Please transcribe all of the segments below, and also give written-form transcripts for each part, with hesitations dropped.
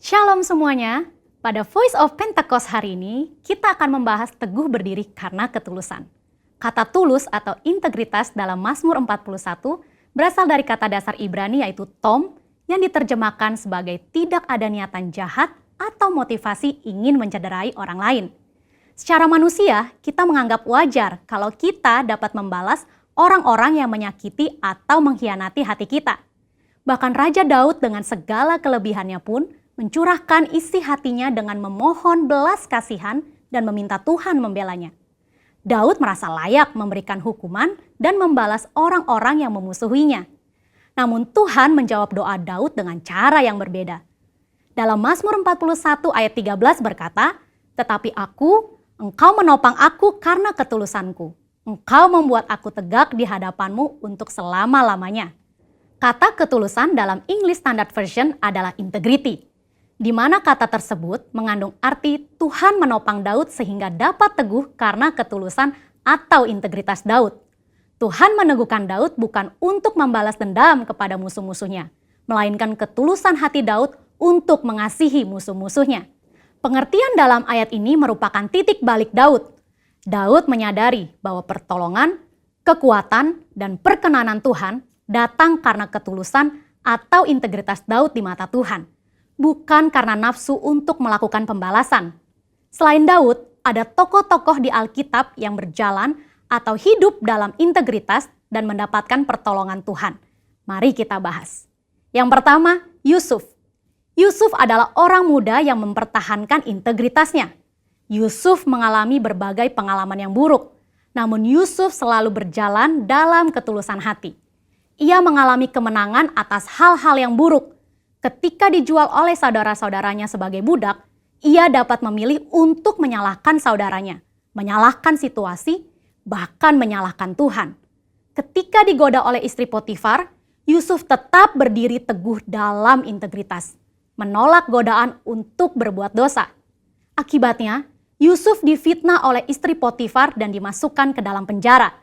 Shalom semuanya, pada Voice of Pentecost hari ini kita akan membahas teguh berdiri karena ketulusan. Kata tulus atau integritas dalam Mazmur 41 berasal dari kata dasar Ibrani yaitu tom yang diterjemahkan sebagai tidak ada niatan jahat atau motivasi ingin mencederai orang lain. Secara manusia, kita menganggap wajar kalau kita dapat membalas orang-orang yang menyakiti atau mengkhianati hati kita. Bahkan Raja Daud dengan segala kelebihannya pun mencurahkan isi hatinya dengan memohon belas kasihan dan meminta Tuhan membelanya. Daud merasa layak memberikan hukuman dan membalas orang-orang yang memusuhinya. Namun Tuhan menjawab doa Daud dengan cara yang berbeda. Dalam Mazmur 41 ayat 13 berkata, "Tetapi Engkau menopang aku karena ketulusanku. Engkau membuat aku tegak di hadapanmu untuk selama-lamanya." Kata ketulusan dalam English Standard Version adalah integrity, di mana kata tersebut mengandung arti Tuhan menopang Daud sehingga dapat teguh karena ketulusan atau integritas Daud. Tuhan meneguhkan Daud bukan untuk membalas dendam kepada musuh-musuhnya, melainkan ketulusan hati Daud untuk mengasihi musuh-musuhnya. Pengertian dalam ayat ini merupakan titik balik Daud. Daud menyadari bahwa pertolongan, kekuatan, dan perkenanan Tuhan datang karena ketulusan atau integritas Daud di mata Tuhan, bukan karena nafsu untuk melakukan pembalasan. Selain Daud, ada tokoh-tokoh di Alkitab yang berjalan atau hidup dalam integritas dan mendapatkan pertolongan Tuhan. Mari kita bahas. Yang pertama, Yusuf. Yusuf adalah orang muda yang mempertahankan integritasnya. Yusuf mengalami berbagai pengalaman yang buruk, namun Yusuf selalu berjalan dalam ketulusan hati. Ia mengalami kemenangan atas hal-hal yang buruk. Ketika dijual oleh saudara-saudaranya sebagai budak, ia dapat memilih untuk menyalahkan saudaranya, menyalahkan situasi, bahkan menyalahkan Tuhan. Ketika digoda oleh istri Potifar, Yusuf tetap berdiri teguh dalam integritas, menolak godaan untuk berbuat dosa. Akibatnya, Yusuf difitnah oleh istri Potifar dan dimasukkan ke dalam penjara.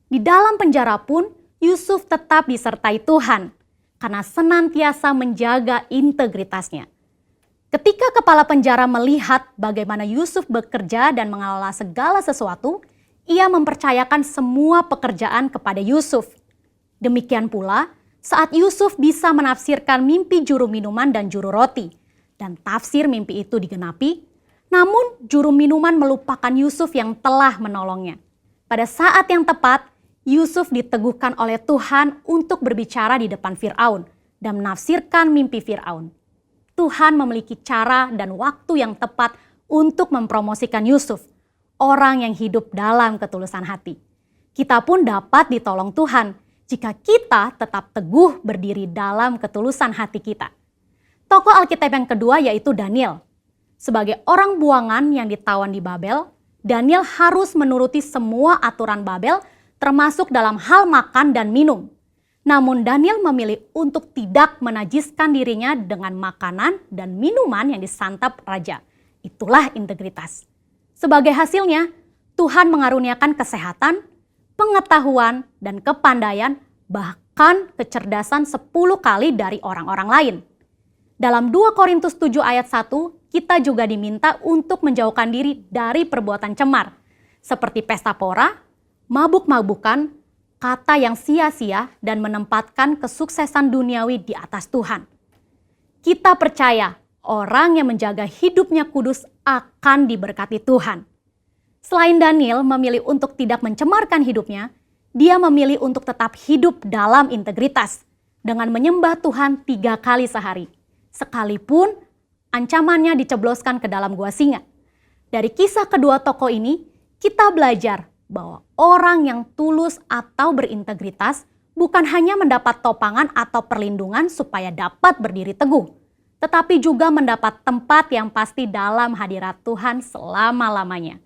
Di dalam penjara pun, Yusuf tetap disertai Tuhan karena senantiasa menjaga integritasnya. Ketika kepala penjara melihat bagaimana Yusuf bekerja dan mengelola segala sesuatu, ia mempercayakan semua pekerjaan kepada Yusuf. Demikian pula, saat Yusuf bisa menafsirkan mimpi juru minuman dan juru roti, dan tafsir mimpi itu digenapi, namun juru minuman melupakan Yusuf yang telah menolongnya. Pada saat yang tepat, Yusuf diteguhkan oleh Tuhan untuk berbicara di depan Firaun dan menafsirkan mimpi Firaun. Tuhan memiliki cara dan waktu yang tepat untuk mempromosikan Yusuf, orang yang hidup dalam ketulusan hati. Kita pun dapat ditolong Tuhan jika kita tetap teguh berdiri dalam ketulusan hati kita. Tokoh Alkitab yang kedua yaitu Daniel. Sebagai orang buangan yang ditawan di Babel, Daniel harus menuruti semua aturan Babel termasuk dalam hal makan dan minum. Namun Daniel memilih untuk tidak menajiskan dirinya dengan makanan dan minuman yang disantap raja. Itulah integritas. Sebagai hasilnya, Tuhan mengaruniakan kesehatan, pengetahuan, dan kepandaian, bahkan kecerdasan 10 kali dari orang-orang lain. Dalam 2 Korintus 7 ayat 1, kita juga diminta untuk menjauhkan diri dari perbuatan cemar, seperti pesta pora, mabuk-mabukan, kata yang sia-sia, dan menempatkan kesuksesan duniawi di atas Tuhan. Kita percaya orang yang menjaga hidupnya kudus akan diberkati Tuhan. Selain Daniel memilih untuk tidak mencemarkan hidupnya, dia memilih untuk tetap hidup dalam integritas dengan menyembah Tuhan 3 kali sehari, sekalipun ancamannya dicebloskan ke dalam gua singa. Dari kisah kedua tokoh ini, kita belajar bahwa orang yang tulus atau berintegritas bukan hanya mendapat topangan atau perlindungan supaya dapat berdiri teguh, tetapi juga mendapat tempat yang pasti dalam hadirat Tuhan selama-lamanya.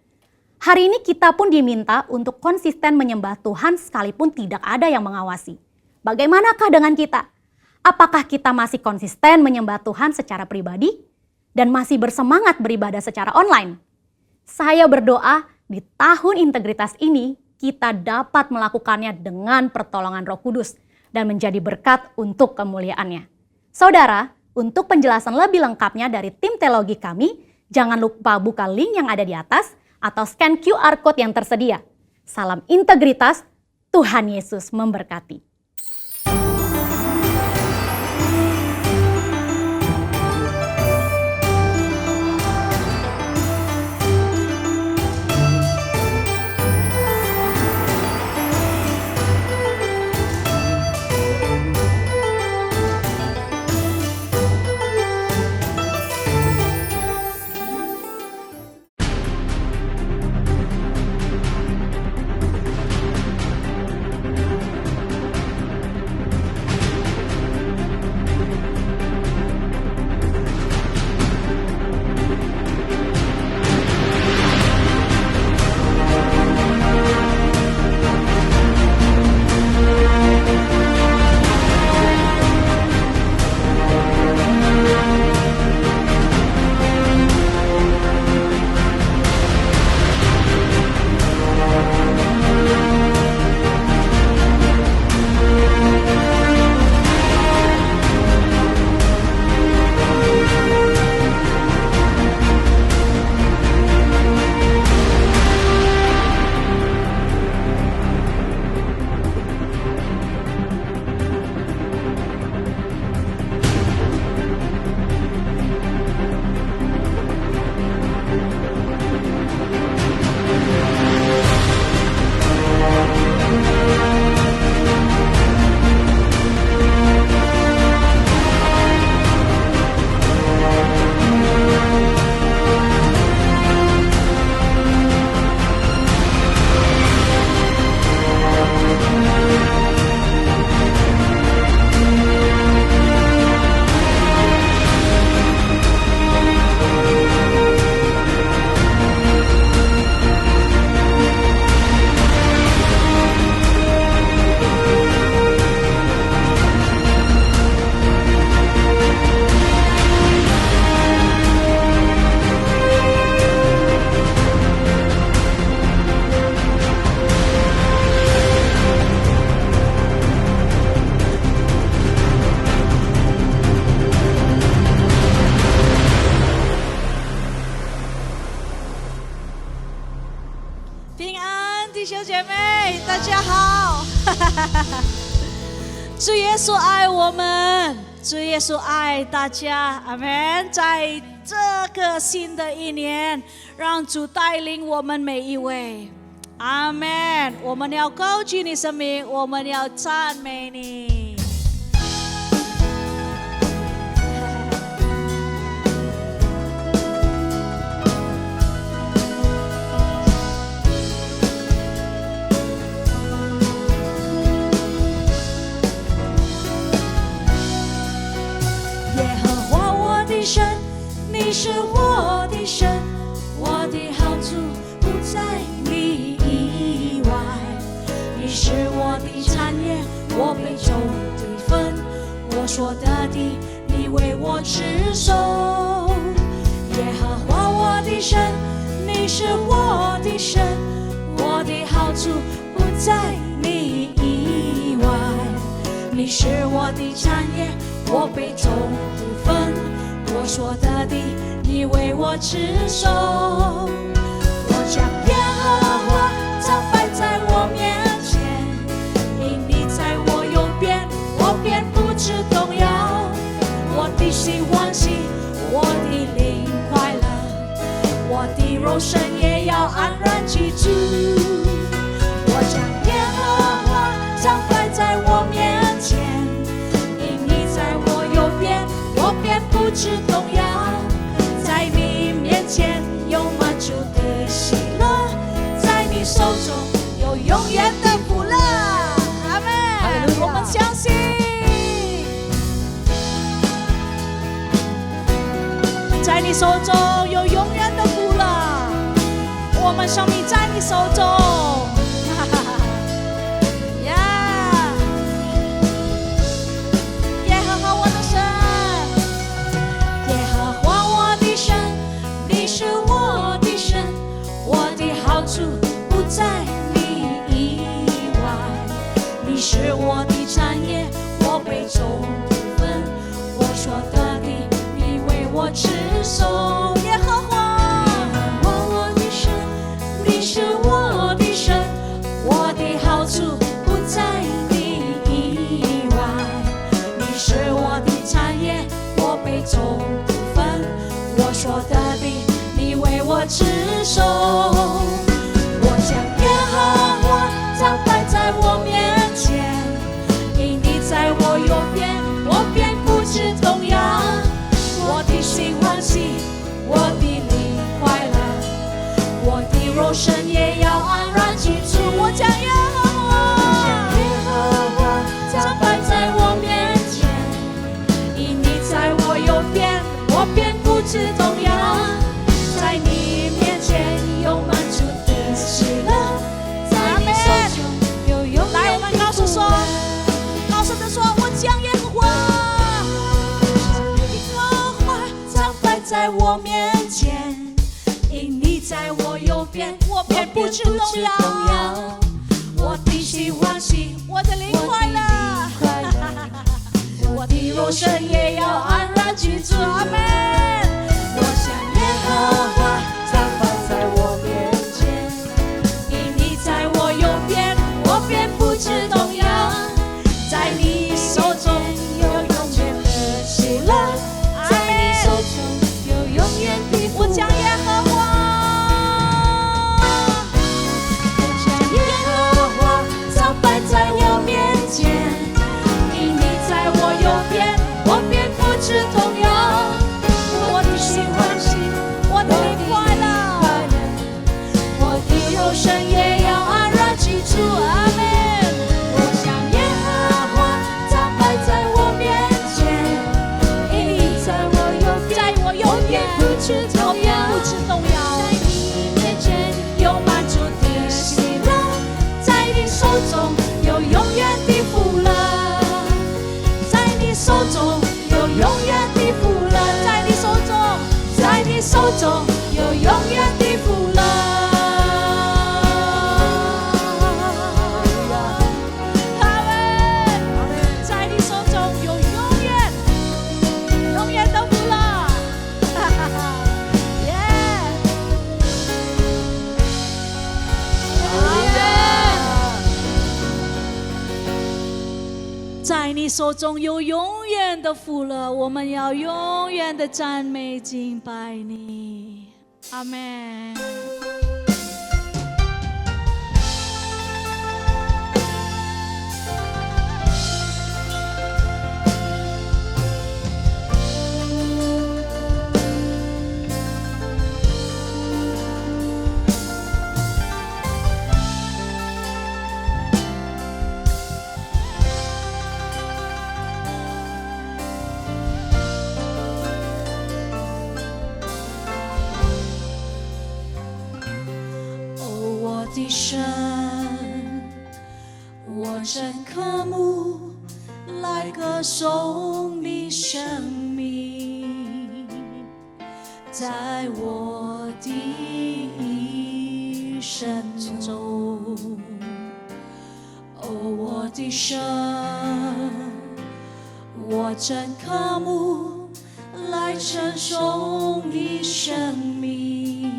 Hari ini kita pun diminta untuk konsisten menyembah Tuhan sekalipun tidak ada yang mengawasi. Bagaimanakah dengan kita? Apakah kita masih konsisten menyembah Tuhan secara pribadi dan masih bersemangat beribadah secara online? Saya berdoa di tahun integritas ini kita dapat melakukannya dengan pertolongan Roh Kudus dan menjadi berkat untuk kemuliaannya. Saudara, Untuk penjelasan lebih lengkapnya dari tim teologi kami, jangan lupa buka link yang ada di atas atau scan QR Code yang tersedia. Salam integritas, Tuhan Yesus memberkati.主耶稣爱我们，主耶稣爱大家，阿们。在这个新的一年，让主带领我们每一位，阿们。我们要高举你生命，我们要赞美你。神，你是我的神，我的好处不在你以外。你是我的产业，我杯中的分，我所得的，你为我持守。耶和华我的神，你是我的神，我的好处不在你以外。你是我的产业，我杯中的分，我所得的，你为我持守。我将耶和华常摆在我面前，因你在我右边，我便不致动摇。我的心欢喜，我的灵快乐，我的肉身也要安然居住。我将耶和华常摆在我面前，因你在我右边，我便不致动摇。在你面前有满足的喜乐，在你手中有永远的福乐。阿们。我们相信，在你手中有永远的福乐，我们生命在你手中。在你以外，你是我的产业，我杯中的分，我所得的，你是我的产业，我杯中不分。我所得的，你为我持守。我将耶和华常摆在我面前，因你在我右边，我便不致动摇。我的心欢喜，我的灵快乐，我的肉身也要安然居住。我将耶和华常摆在我面前，因你在我右边，我便不致动摇。在你面前有满足的喜乐，在你手中有永远的福乐。来，我们高声说，高声地说，我将耶和华常摆在我面前，因你在我右边，我便不致动摇。我的心欢喜，我的灵快乐，我的肉身也要安然居住。阿们。我将耶和华常摆在我面前，因你在我右边，我便不致动摇。在你手中有永远的喜乐，在你手中有永远的福乐。我将耶和华，我将耶和华常摆在我面前，因你在我右边，我便不致动摇。我的心欢喜，我的灵快乐，我的肉身也要安然居住。阿们。我将耶和华常摆在我面前，因你在我右边，我便不致动摇。在你面前有满足的喜乐，在你手中有永远的福乐，在你手中有永远的福乐，在你手中，在你手中有永远的福乐。阿们，在你手中有永远的福乐。耶！在你手中有永远的福乐，我们要永远的赞美敬拜你。阿们。我的神，我真渴慕来歌颂你生命，在我的一生中。我的神，我真渴慕来称颂你生命，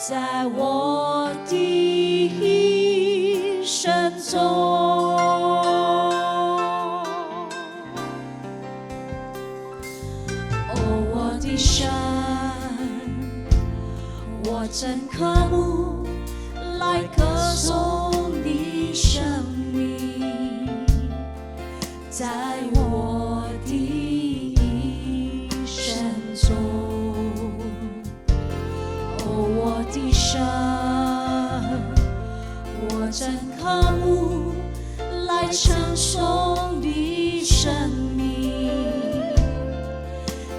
在我的一生中。我的神，我真渴慕来歌颂你生命，在我的一生中。我的神，我真渴慕来称颂你生命，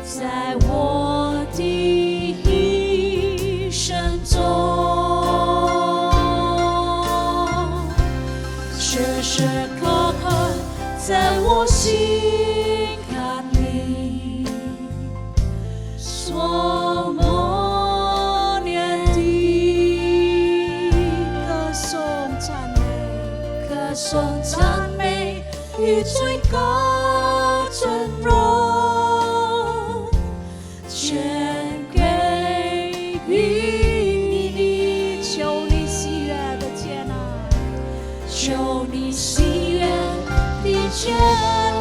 在我的一生中。时时刻刻在我心坎里所默念的歌颂赞美与最高尊荣，全给予你，求你喜悦的接纳，求你喜悦的接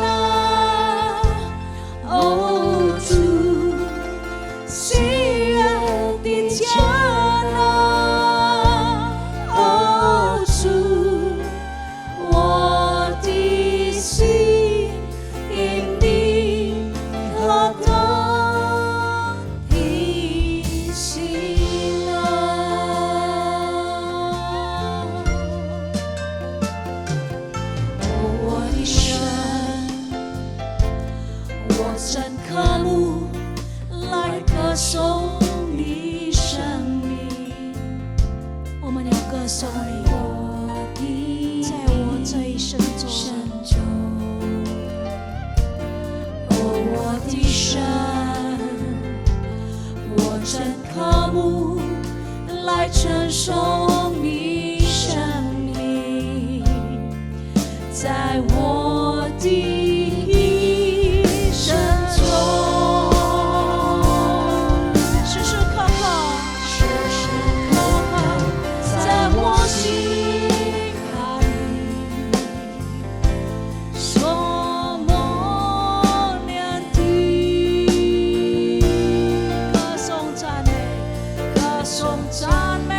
哪，哦主，喜爱的家哪，哦主，我的心因你何等的喜乐。我的神，我真渴慕来歌颂你生命。我们要歌颂你，在我这一生中，我的神，我真渴慕来称颂你生命。在我的一生中，时时刻刻，在我心海里，所默念的歌颂赞美，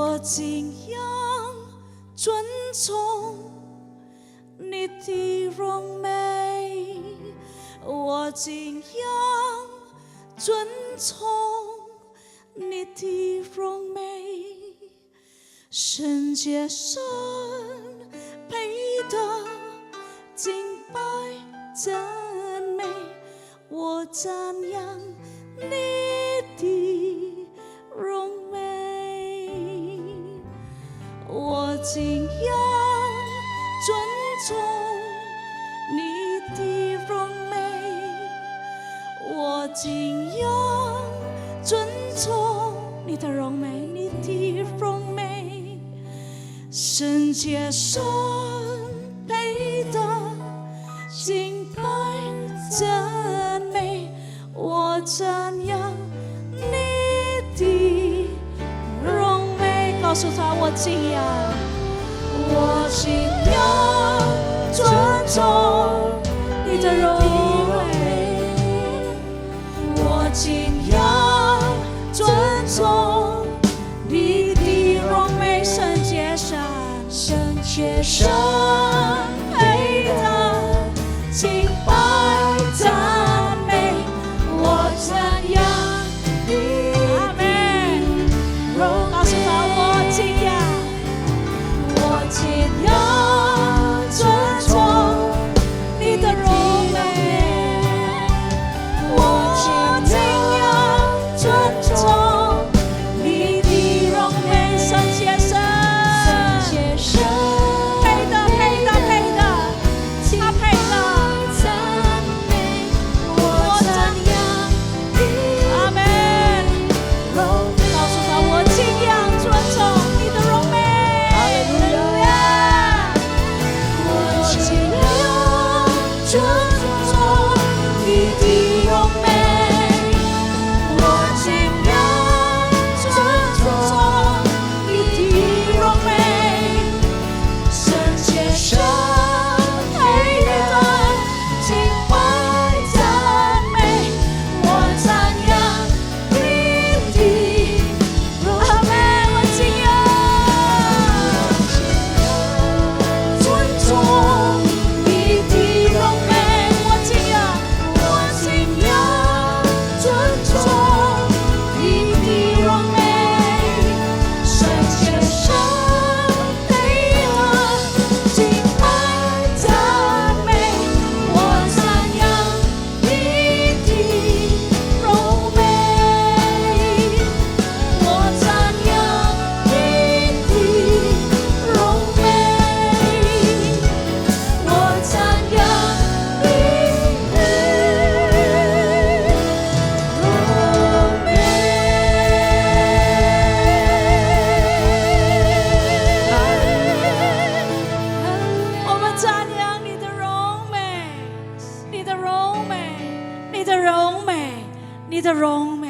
我敬仰尊崇你的荣美，我敬仰尊崇你的荣美，圣洁神配得敬拜赞美，我赞扬你的荣美，我敬仰尊崇你的荣美，我敬仰尊崇你的荣美，你的荣美，圣洁神配得敬拜赞美，我赞扬你的荣美。告诉他，我敬仰，我敬仰尊崇你的荣美，我敬仰尊崇你的荣美，圣洁神，圣洁神配得敬拜赞美，我赞扬你的荣。告诉他，我敬仰，我敬仰尊崇你的荣美，我敬仰尊崇你的荣美，圣洁神，圣洁神配得，配得，配得，他配得赞美，我赞扬你，阿门。告诉他，我敬仰尊崇你的荣美，哈利路亚，我敬仰尊重你的荣美，我敬仰尊重你的荣美，圣洁神配得敬拜赞美，我赞扬你的荣美，我敬仰尊重你的荣美，我敬仰，我敬仰尊重你的荣美，圣洁神配得敬拜赞美，我赞扬你的荣美，我赞扬你的荣美，我赞扬你的荣美，我们赞扬你的荣美，你的荣美，你的荣美，你的荣美。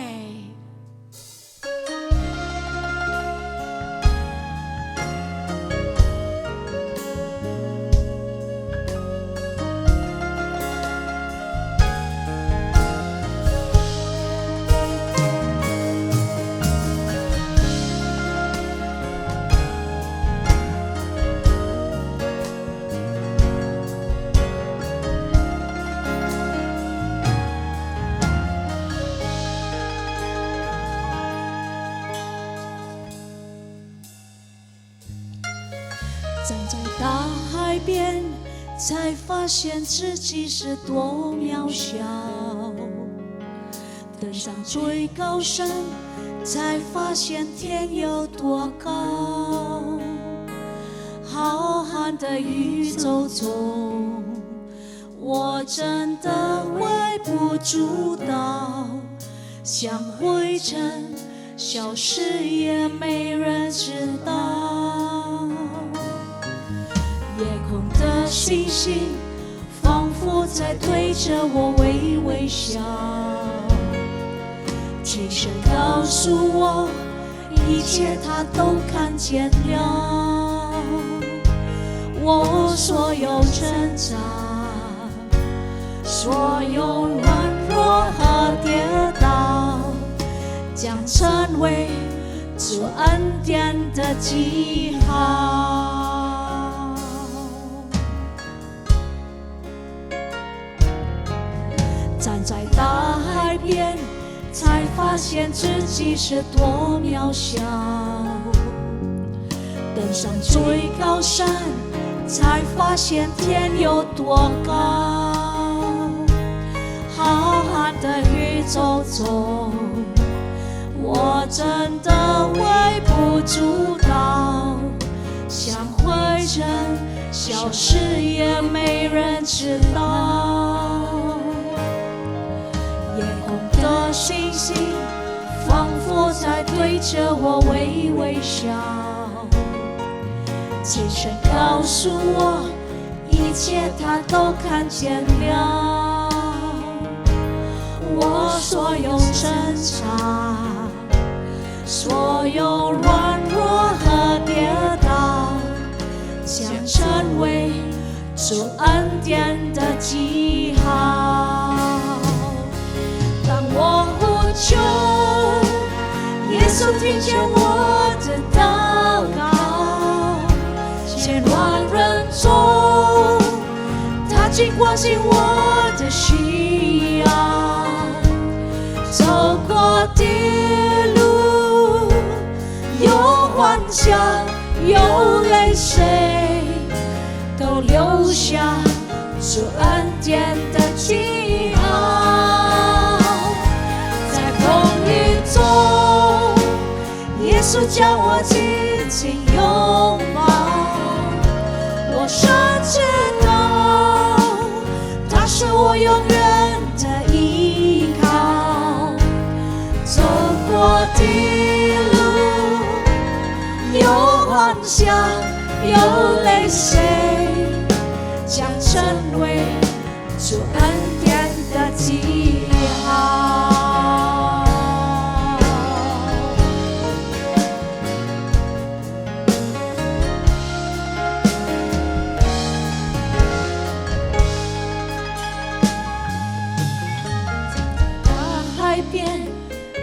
站在大海边，才发现自己是多渺小；登上最高山，才发现天有多高。浩瀚的宇宙中，我真的微不足道，像灰尘消失也没人知道。夜空的星星仿佛在对着我微微笑，轻声告诉我，一切他都看见了。我所有挣扎，所有软弱和跌倒，将成为主恩典的记号。站在大海边，才发现自己是多渺小；登上最高山，才发现天有多高。浩瀚的宇宙中，我真的微不足道，像灰尘消失也没人知道。夜空的星星仿佛在对着我微微笑，天神告诉我，一切他都看见了。我所有挣扎，所有软弱和跌倒，将成为主恩典的记号。当我呼求，耶稣听见我的祷告，千万人中，他尽关心我的需要。走过的路，有欢笑，有泪水，都留下主恩典的记号。在风雨中，耶稣将我紧紧拥抱，我深知道，他是我永远的依靠。走过的路，有欢笑，有泪水，将成为主恩典的记号。大海边，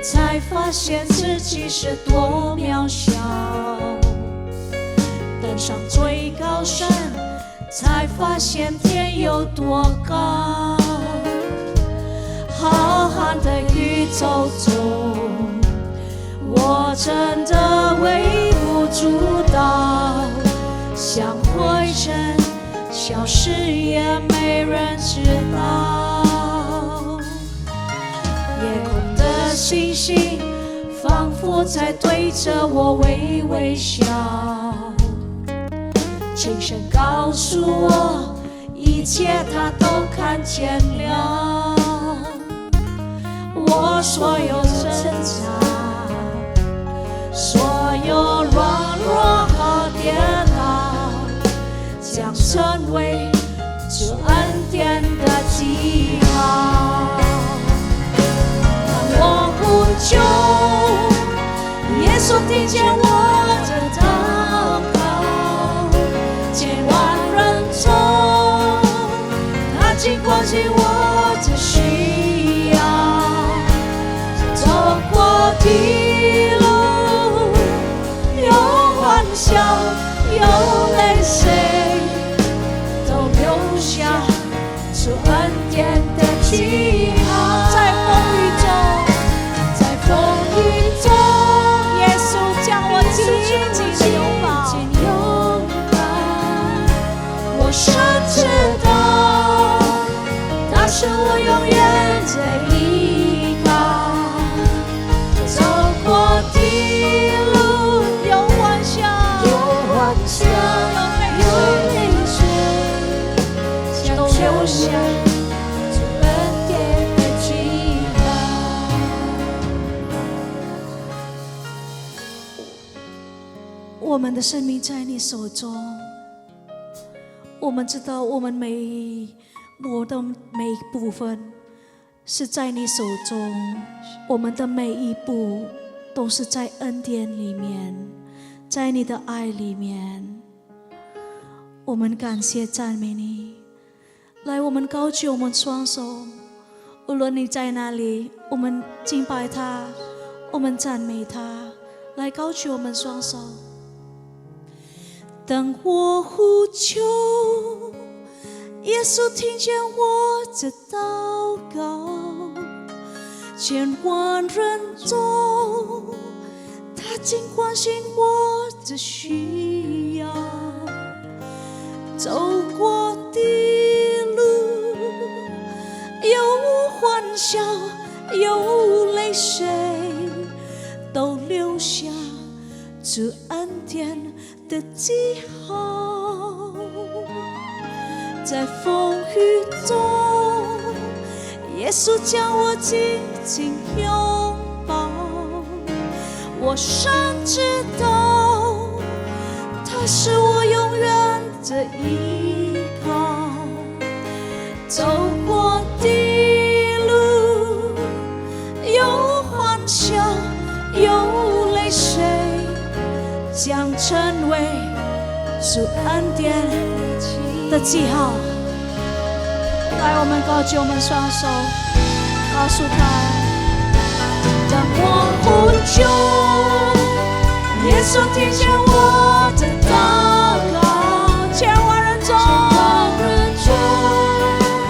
才发现自己是多渺小；登上最高山，才发现天有多高。浩瀚的宇宙中，我真的微不足道，像灰尘消失也没人知道。夜空的星星仿佛在对着我微微笑，轻声告诉我，一切他都看见了。我所有挣扎，所有软弱和跌倒，将成为主恩典的记号。我呼求，耶稣听见我的祷告，千万人中，他尽关心我的需要。走过的路，有欢笑，有泪水，都留下主恩典的记号。在风雨中，在风雨中，耶稣将我紧紧地拥抱。我深知道，他是我永远的依靠。走过的路，有欢笑，有泪水，都留下主恩典的记号。我们的生命在你手中，我们知道我们每一部分是在你手中，我们的每一步都是在恩典里面，在你的爱里面。我们感谢赞美你。来，我们高举我们双手，无论你在哪里，我们敬拜他，我们赞美他。来高举我们双手。当我呼求，耶稣听见我的祷告，千万人中，他竟关心我的需要。走过的路，有欢笑，有泪水，都留下主恩典的记号。在风雨中，耶稣将我紧紧拥抱，我深知道他是我永远的依靠。走过的路，有欢笑，有泪水，将成为主恩典的记号。来，我们高举我们双手，告诉他：当我呼求，耶稣听见我的祷告，千万人中，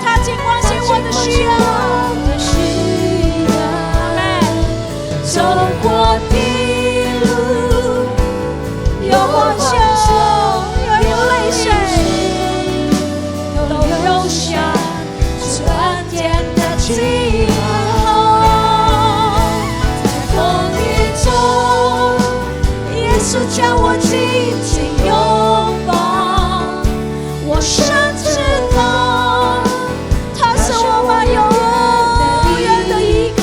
他竟关心我的需要。走过的路，有欢笑，有泪水，都留下主恩典的记号。在风雨中，耶稣将我紧紧拥抱，我深知道他是我们永远的依靠。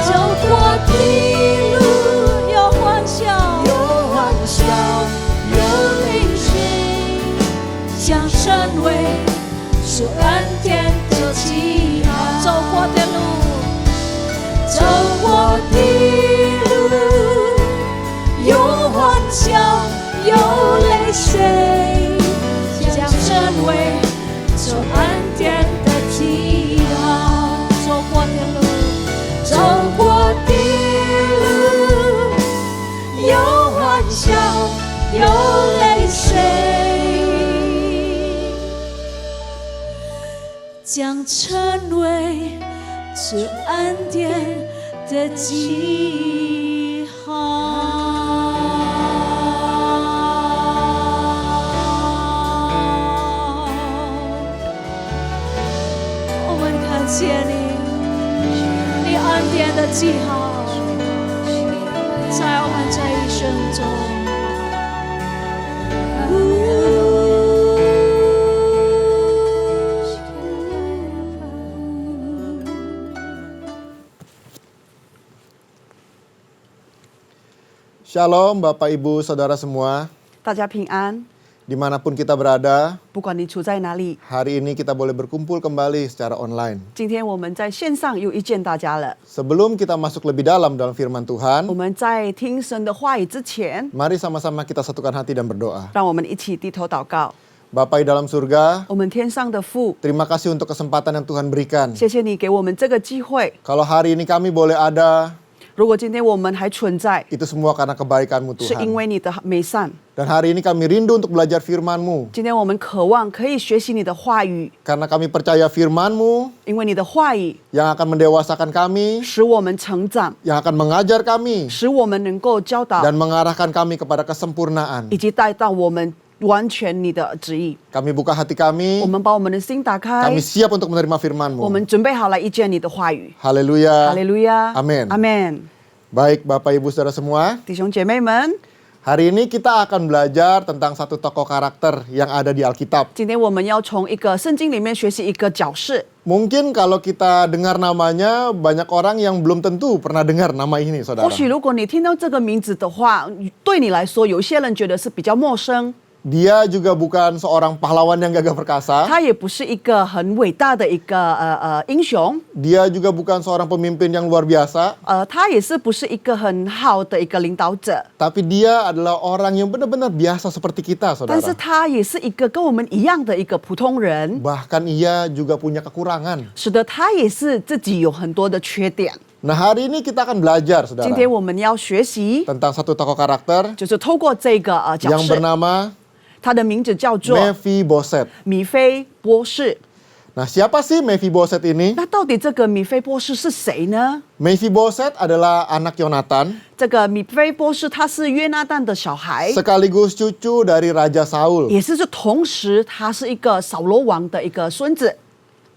走过的路，有欢笑，有泪水，将成为主恩典的记号。走过的路，走过的路，有欢笑，有泪水，将成为主恩典的记号。走过的路，走过的路，有欢笑，有泪水，将成为主恩典的记号。我们看见你恩典的记号，在我们这一生中。Shalom Bapak Ibu Saudara semua, 大家平安， dimanapun kita berada, 不管你处在哪里， hari ini kita boleh berkumpul kembali secara online. 今天我们在线上又遇见大家了。 Sebelum kita masuk lebih dalam dalam firman 我 Tuhan, 们在听神的话语之前， mari sama-sama kita satukan hati dan berdoa. 让我们一起低头祷告。 Bapa di dalam surga, 我们天上的父， terima kasih untuk kesempatan yang Tuhan berikan. 谢谢你给我们这个机会。 Kalau hari ini kami boleh ada, 如果今天我们还存在， itu semua karena kebaikan-Mu 是因 Tuhan. 为你的美善。 Dan hari ini kami rindu untuk belajar firman-Mu. 今天我们渴望可以学习你的话语， Karena kami percaya firman-Mu 因为你的话语 yang akan mendewasakan kami, 使我们成长， yang akan mengajar kami, 使我们能够教导， dan mengarahkan kami kepada kesempurnaan. 以及带到我们完全你的旨意。 Kami buka hati kami, 我们把我们的心打开， kami siap untuk menerima 我 firman-Mu. 们准备好来遇见你的话语。 Haleluya. 哈利路亚， Amin. 阿门。 Baik Bapak Ibu Saudara semua, 弟兄姐妹们， hari ini kita akan belajar tentang satu tokoh karakter yang ada di Alkitab. 今天我们要从一个圣经里面学习一个角色。 Mungkin kalau kita dengar namanya, banyak orang yang belum tentu pernah dengar nama ini, 或 saudara. 许如果你听到这个名字的话，对你来说，有些人觉得是比较陌生。 Dia juga bukan seorang pahlawan yang gagah perkasa. 他也不是一个很伟大的一个英雄， Dia juga bukan seorang pemimpin yang luar biasa. 他也是不是一个很好的一个领导者， Tapi dia adalah orang yang benar-benar biasa seperti kita, 但是 saudara. 他也是一个跟我们一样的一个普通人， Bahkan ia juga punya kekurangan. 使得他也是自己有很多的缺点。Nah, hari ini kita akan belajar, 今 saudara, 天我们要学习， tentang satu tokoh karakter 就是透过这个角 yang 色， bernama 他的名字叫做 Mephiboset. 米非波士。 Nah, siapa sih Mephiboset ini? 那到底这个米非波士是谁呢？ Mephiboset adalah anak Yonatan, 这个米非波士他是约拿旦的小孩， sekaligus cucu dari Raja Saul. 也是同时他是一个扫罗王的一个孙子。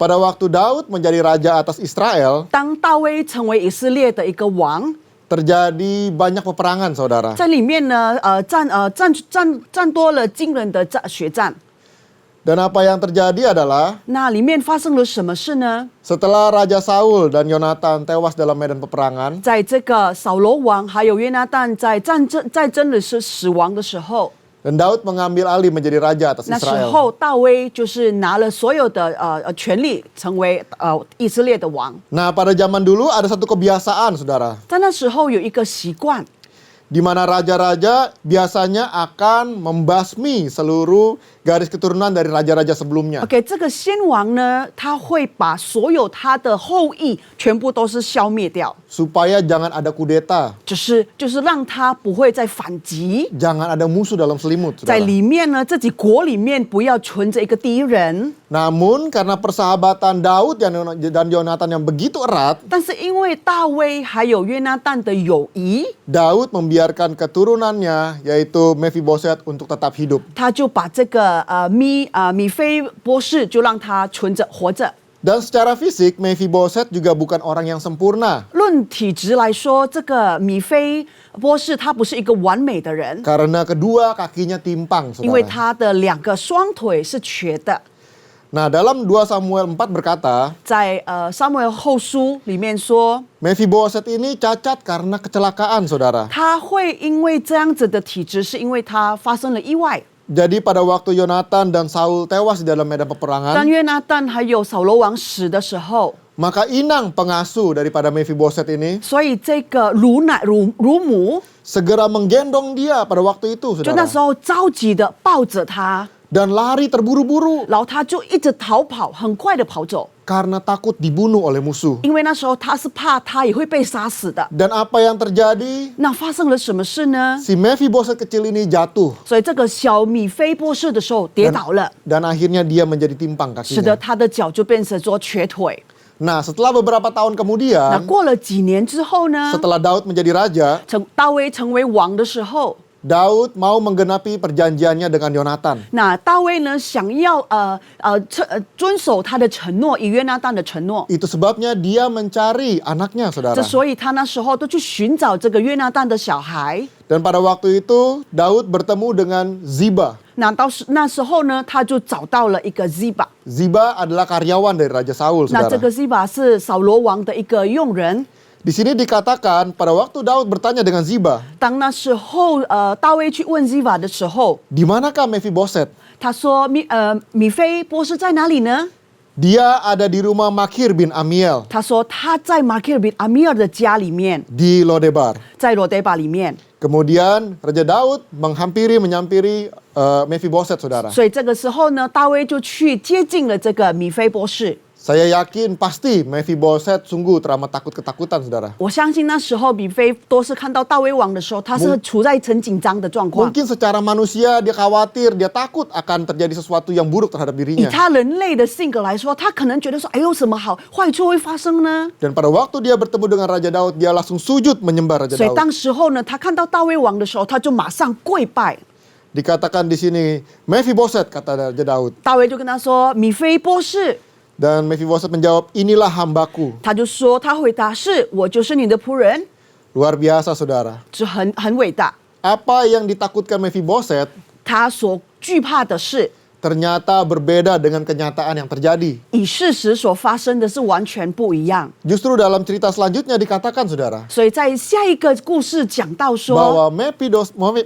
Pada waktu Daud menjadi raja atas Israel, 当大卫成为以色列的一个王， terjadi banyak peperangan, saudara. 在里面呢，战多了惊人的血战。 Dan apa yang terjadi adalah 那里面发生了什么事呢？ setelah Raja Saul dan Yonatan tewas dalam medan peperangan, 在这个扫罗王还有约拿旦在真的是死亡的时候， dan Daud mengambil alih menjadi raja atas 那时 Israel. 候大卫就是拿了所有的权力，成为以色列的王。 Nah, pada zaman dulu ada satu kebiasaan, saudara, 在那时候有一个习惯， di mana raja-raja biasanya akan membasmi seluruh garis keturunan dari raja-raja sebelumnya. OK， 这个先王呢，他会把所有他的后裔全部都是消灭掉， Supaya jangan ada kudeta, 就是让他不会再反击， jangan ada musuh dalam selimut, 在 saudara. 里面呢，自己国里面不要存着一个敌人。 Namun karena persahabatan Daud dan Yonatan yang begitu erat, 但是因为大卫还有约拿旦的友谊， Daud membiarkan keturunannya yaitu Mephiboset untuk tetap hidup. 他就把这个米非波士就让他存着活着。 Dan secara fisik Mephiboset juga bukan orang yang sempurna 论体质来说，这个米非波士他不是一个完美的人， karena kedua kakinya timpang, 因为 saudara. 他的两个双腿是瘸的。 Nah, dalam 2 Samuel 4 berkata, 在撒母耳后书里面说， Mephiboset ini cacat karena kecelakaan, saudara. 他会因为这样子的体质，是因为他发生了意外。 Jadi pada waktu Yonatan dan Saul tewas di dalam medan 当 peperangan, 约拿旦还有扫罗王死的时候， maka inang pengasuh daripada Mephiboset ini 所以这个乳母 segera menggendong dia pada waktu itu, 就那 saudara. 时候着急的抱着他， Dan lari terburu-buru 然后他就一直逃跑，很快的跑走， karena takut dibunuh oleh musuh. 因为那时候他是怕他也会被杀死的。 Dan apa yang terjadi? 那发生了什么事呢？ Si Mephiboset kecil ini jatuh 所以这个小米非波士的时候跌倒了， dan akhirnya dia menjadi timpang 使得 kakinya. 他的脚就变成说瘸腿。 Nah, setelah beberapa tahun 那 kemudian, 过了几年之后呢？ setelah Daud menjadi raja, 大卫成为王的时候， Daud mau menggenapi perjanjiannya dengan Yonatan. 那大卫呢想要遵守他的承诺，以约拿旦的承诺， Itu sebabnya dia mencari anaknya, 这 saudara. 所以他那时候都去寻找这个约拿旦的小孩。 Dan pada waktu itu, Daud bertemu dengan Ziba. 那时候呢，他就找到了一个 Ziba。 Ziba adalah karyawan dari Raja Saul, 那这 saudara. 个 Ziba 是扫罗王的一个佣人。 Di sini dikatakan pada waktu Daud bertanya dengan Ziba, 当那时候大卫去问 Ziba 的时候， di manakah Mephiboset? 他说米非波士在哪里呢？ Dia ada di rumah Makir bin Amiel 他说他在马克尔比阿米尔的家里面， di Lodebar. 在罗德巴里面。 Kemudian Raja Daud menyamperi Mephiboset, saudara. 所以这个时候呢，大卫就去接近了这个米非波士。 Saya yakin pasti Mephiboset sungguh teramat takut-ketakutan, saudara. 我相信那时候米非多士看到大卫王的时候，他是处在很紧张的状况。 Mungkin secara manusia dia khawatir, dia takut akan terjadi sesuatu yang buruk terhadap 以 dirinya. 他人类的性格来说，他可能觉得说：“哎呦，什么好坏处会发生呢 Dan pada waktu dia bertemu dengan Raja Daud, dia langsung sujud menyembah？” Raja 所以 Daud. 当时候呢，他看到大卫王的时候，他就马上跪拜。 Dikatakan di sini, Mephiboset, kata Raja Daud. 大卫就跟他说：“米非波士。” Dan Mephiboset menjawab, inilah hambaku. 他就说：“他回答是我就是你的仆人。 Luar biasa, saudara. ”这很伟大。 Apa yang ditakutkan Mephiboset 他所惧怕的是， ternyata berbeda dengan kenyataan yang terjadi. 与事实所发生的是完全不一样。 Justru dalam cerita selanjutnya dikatakan, saudara, 所以在下一个故事讲到说， bahwa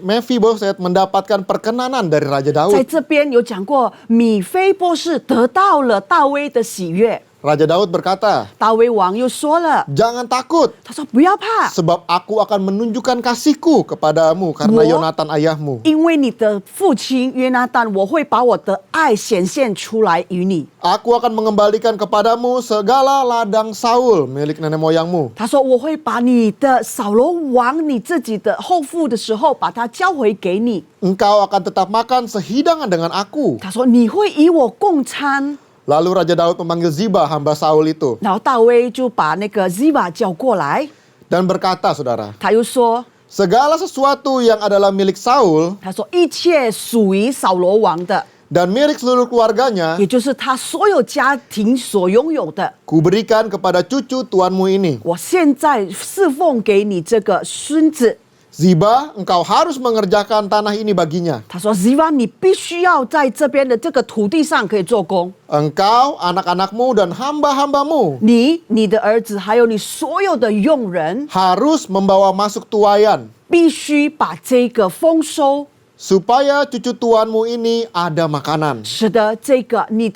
Mephiboset mendapatkan perkenanan dari Raja 在 Daud. 这边有讲过，米非波士得到了大卫的喜悦。Raja Daud berkata, 大卫王又说了， "Jangan takut, 他说不要怕， sebab aku akan menunjukkan kasihku kepadamu karena Wo- Yonatan ayahmu. 因为你的父亲约拿单，我会把我的爱显现出来与你。 Aku akan mengembalikan kepadamu segala ladang Saul milik nenek moyangmu. 他说我会把你的扫罗王，你自己的后父的时候，把它交回给你。 Engkau akan tetap makan sehidangan dengan aku." 他说你会与我共餐。 Lalu Raja Daud memanggil Ziba hamba Saul itu 然后大卫就把那个 Ziba 叫过来， dan berkata, saudara, 他又说， segala sesuatu yang adalah milik Saul 他说一切属于扫罗王的， dan milik seluruh keluarganya 也就是他所有家庭所拥有的， kuberikan kepada cucu tuanmu ini. 我现在侍奉给你这个孙子。 Ziba, engkau harus mengerjakan tanah ini baginya. 他说 Ziba， 你必须要在这边的这个土地上可以做工。 Engkau, anak-anakmu dan hamba-hambamu 你、你的儿子还有你所有的佣人， harus membawa masuk tuayan 必须把这个丰收， supaya cucu tuanmu ini ada makanan. 使得这个你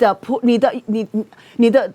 的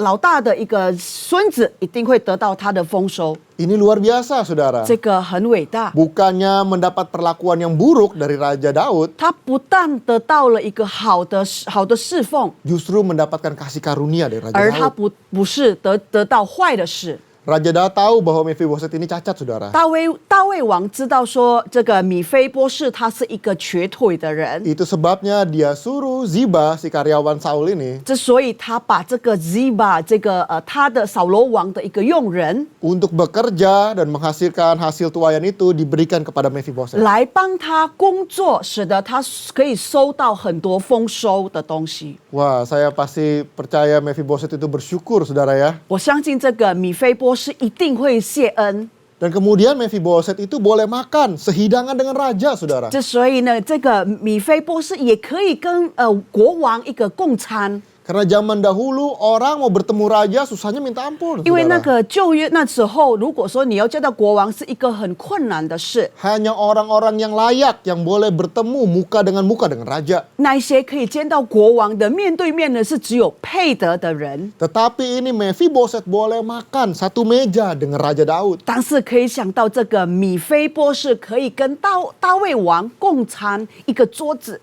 老大的一个孙子一定会得到他的丰收。 Ini luar biasa, saudara. 这个很伟大。 Bukannya mendapat perlakuan yang buruk dari Raja Daud, 他不但得到了一个好的侍奉， justru mendapatkan kasih karunia dari Raja 而他 Daud. 不是得到坏的事。 Raja Daud tahu bahwa Mephiboset ini cacat, saudara. 大卫王知道说，这个米非波士他是一个瘸腿的人， Itu sebabnya dia suruh Ziba, si karyawan Saul ini, 之所以他把这个 Ziba 这个他的扫罗王的一个佣人 untuk bekerja dan menghasilkan hasil tuayan itu diberikan kepada Mephiboset. 来帮他工作，使得他可以收到很多丰收的东西。 Wah, saya pasti percaya Mephiboset itu bersyukur, saudara ya. 我相信这个米非波士一定会谢恩。 Dan kemudian Mephiboset itu boleh makan sehidangan dengan raja, saudara. 之所以呢，这个米非波士也可以跟国王一个共餐。 Karena zaman dahulu orang mau bertemu raja susahnya minta ampun, 因为那 saudara. 个旧约那时候，如果说你要见到国王是一个很困难的事， Hanya orang-orang yang layak yang boleh bertemu muka dengan raja. 那一些可以见到国王的面对面的是只有配得的人。 Tetapi ini Mephiboset boleh makan satu meja dengan Raja Daud. 但是可以想到这个米非波士可以跟大卫王共餐一个桌子。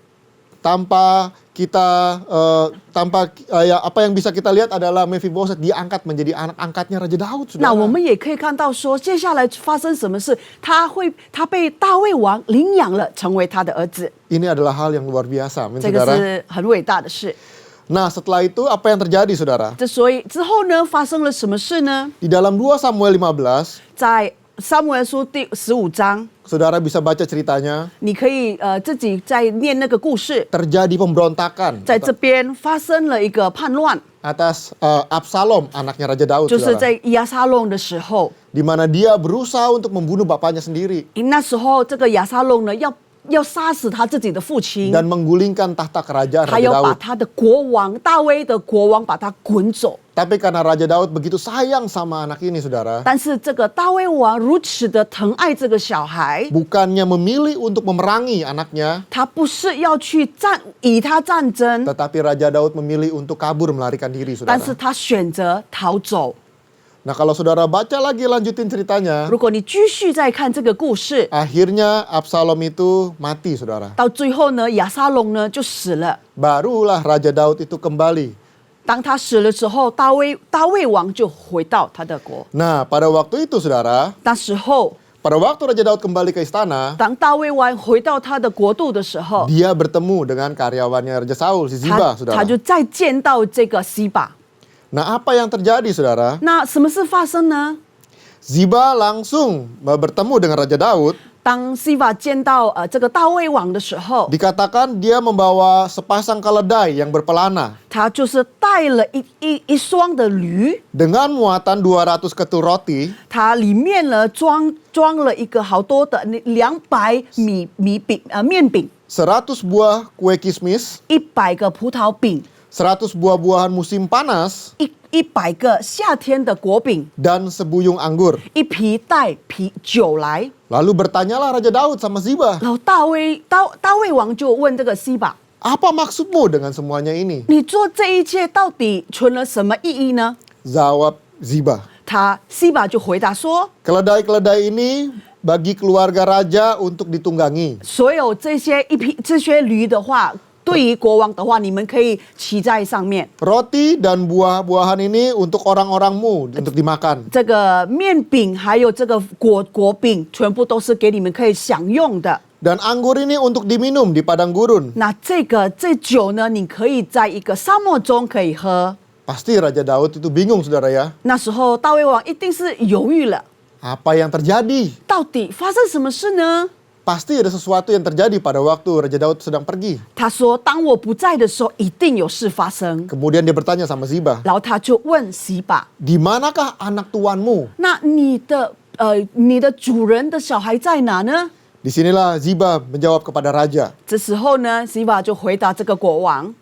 Tanpa kita apa yang bisa kita lihat adalah Mephiboset diangkat menjadi anak angkatnya Raja Daud, 那 saudara. 我们也可以看到说，接下来发生什么事，他被大卫王领养了，成为他的儿子， Ini adalah hal yang luar biasa, amin, 这个 saudara. 是很伟大的事。 Nah, setelah itu apa yang terjadi, saudara? 所以之后呢，发生了什么事呢？ Di dalam 2 Samuel 15, 在撒母耳书第15章， saudara bisa baca ceritanya, 你可以自己在念那个故事， terjadi pemberontakan 在这边发生了一个叛乱， atas Absalom, anaknya Raja Daud, 就是 saudara. 在亚撒龙的时候， Di mana dia berusaha untuk membunuh bapaknya sendiri 那时候这个亚撒龙呢要杀死他自己的父亲， dan menggulingkan tahta kerajaan 他 Raja 要把 Daud. 他的国王大卫的国王把他滚走。 Tapi karena Raja Daud begitu sayang sama anak ini, saudara, 但是这个大卫王如此的疼爱这个小孩， bukannya memilih untuk memerangi anaknya, 他不是要去与他战争， tetapi Raja Daud memilih untuk kabur melarikan diri, 但是 saudara. 他选择逃走。 Nah, kalau saudara baca lagi lanjutin ceritanya, 如果你继续再看这个故事， akhirnya Absalom itu mati, saudara. 到最后呢，亚撒龙呢就死了。 Barulah Raja Daud itu kembali. 当他死了之后，大卫王就回到他的国。 Nah, pada waktu itu, saudara, 那时候， pada waktu Raja Daud kembali ke istana, 当大卫王回到他的国度的时候， dia bertemu dengan karyawannya Raja Saul, si Ziba, 他 saudara. 就再见到这个西巴。 Nah, apa yang terjadi, saudara? 那什么事发生呢？ Ziba langsung bertemu dengan Raja Daud. 当西巴见到这个大卫王的时候， Dikatakan dia membawa sepasang keledai yang berpelana 他就是带了一双的驴， dengan muatan 200 ketul roti 它里面呢装了一个好多的200面饼，100 buah kue kismis, ，100个葡萄饼， 100 buah-buahan musim panas, 100个夏天的果饼， dan sebuyung anggur. 一皮带酒来。 Lalu bertanyalah Raja Daud sama Ziba, 然后大卫王就问这个西巴， apa maksudmu dengan semuanya ini? 你做这一切到底存了什么意义呢？ Jawab Ziba. 西巴就回答说， Keledai-keledai ini bagi keluarga raja untuk ditunggangi. 所有这些驴的话，对于国王的话，你们可以骑在上面。 Roti dan buah-buahan ini untuk orang-orangmu untuk dimakan. 这个面饼还有这个果饼，全部都是给你们可以享用的。 Dan anggur ini untuk diminum di padang gurun. 那这酒呢，你可以在一个沙漠中可以喝。 Pasti Raja Daud itu bingung, saudara ya. 那时候大卫王一定是犹豫了， Apa yang terjadi? 到底发生什么事呢？ Pasti ada sesuatu yang terjadi pada waktu Raja Daud sedang pergi. 他说：“当我不在的时候，一定有事发生。 Kemudian dia bertanya sama Ziba, ”然后他就问西巴 di manakah anak tuanmu?：“ 那你的主人的小孩在哪呢？” Disinilah Ziba menjawab kepada raja, 这时候呢，西巴就回答这个国王，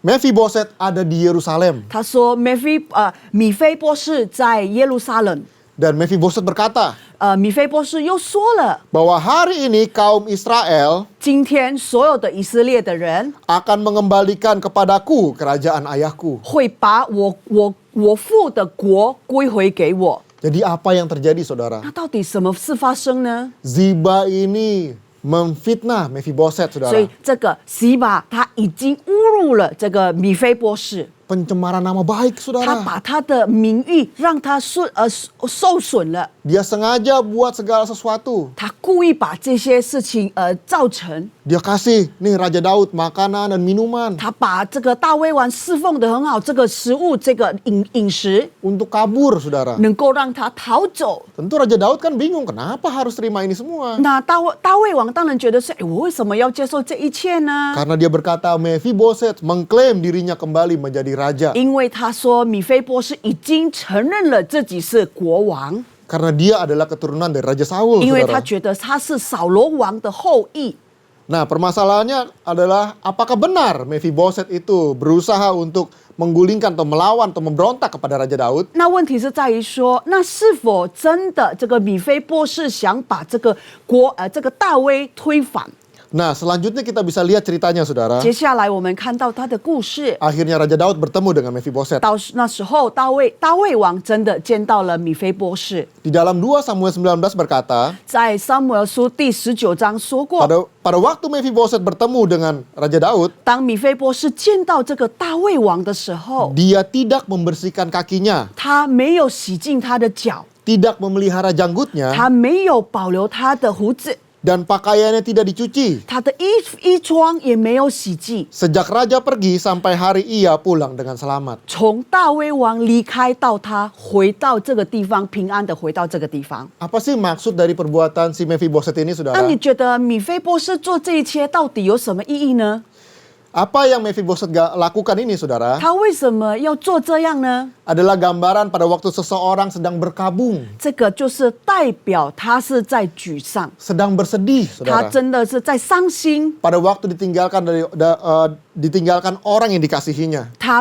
Mephiboset ada di Yerusalem. 他说：“米非波士在耶路撒冷。” Dan Mephiboset berkata 米非波士又说了， bahwa hari ini kaum Israel 今天所有的以色列的人 akan mengembalikan kepadaku kerajaan ayahku. 会把我父的国归回给我。 Jadi apa yang terjadi, saudara? 那到底什么事发生呢？ Ziba ini memfitnah Mephiboset, 所 saudara. 以这个西巴他已经侮辱了这个米非波士， Pencemaran nama baik, 他 saudara. 把他的名誉让他受损了， Dia sengaja buat segala sesuatu. 他故意把这些事情造成， Dia kasih nih Raja Daud makanan dan minuman 他把这个大卫王侍奉的很好，这个食物这个饮食 untuk kabur, saudara. 能够让他逃走。 Tentu Raja Daud kan bingung kenapa harus terima ini semua. 那大卫王当然觉得是，我为什么要接受这一切呢？ Karena dia berkata Mephiboset mengklaim dirinya kembali menjadi raja. 因为他说米非波士已经承认了自己是国王， Karena dia adalah keturunan dari Raja Saul, 因为他 saudara. 觉得他是扫罗王的后裔。 Nah, permasalahannya adalah apakah benar Mephiboset itu berusaha untuk menggulingkan atau melawan atau memberontak kepada Raja Daud? 那问题是在于说，那是否真的这个米非波士想把这个大卫推翻？ Nah, selanjutnya kita bisa lihat ceritanya, saudara. 接下来我们看到他的故事。 Akhirnya Raja Daud bertemu dengan Mephiboset. 到那时候，大卫王真的见到了米非波士， Di dalam 2 Samuel 19 berkata, 在撒母耳书第19章说过， pada waktu Mephiboset bertemu dengan Raja Daud, 当米非波士见到这个大卫王的时候， dia tidak membersihkan kakinya, 他没有洗净他的脚， tidak memelihara janggutnya, 他没有保留他的胡子， dan pakaiannya tidak dicuci. 他的衣装也没有洗净。 Sejak raja pergi sampai hari ia pulang dengan selamat. 从大卫王离开到他回到这个地方，平安的回到这个地方。 Apa sih maksud dari perbuatan si Mephiboset ini, 那 saudara? 你觉得米非波士做这一切到底有什么意义呢？ Apa yang Mephiboset lakukan ini, saudara, 他为什么要做这样呢？ adalah gambaran pada waktu seseorang sedang berkabung, 这个就是代表他是在沮丧， sedang bersedih, 他 saudara. 真的是在伤心。 Pada waktu ditinggalkan orang yang dikasihinya. 他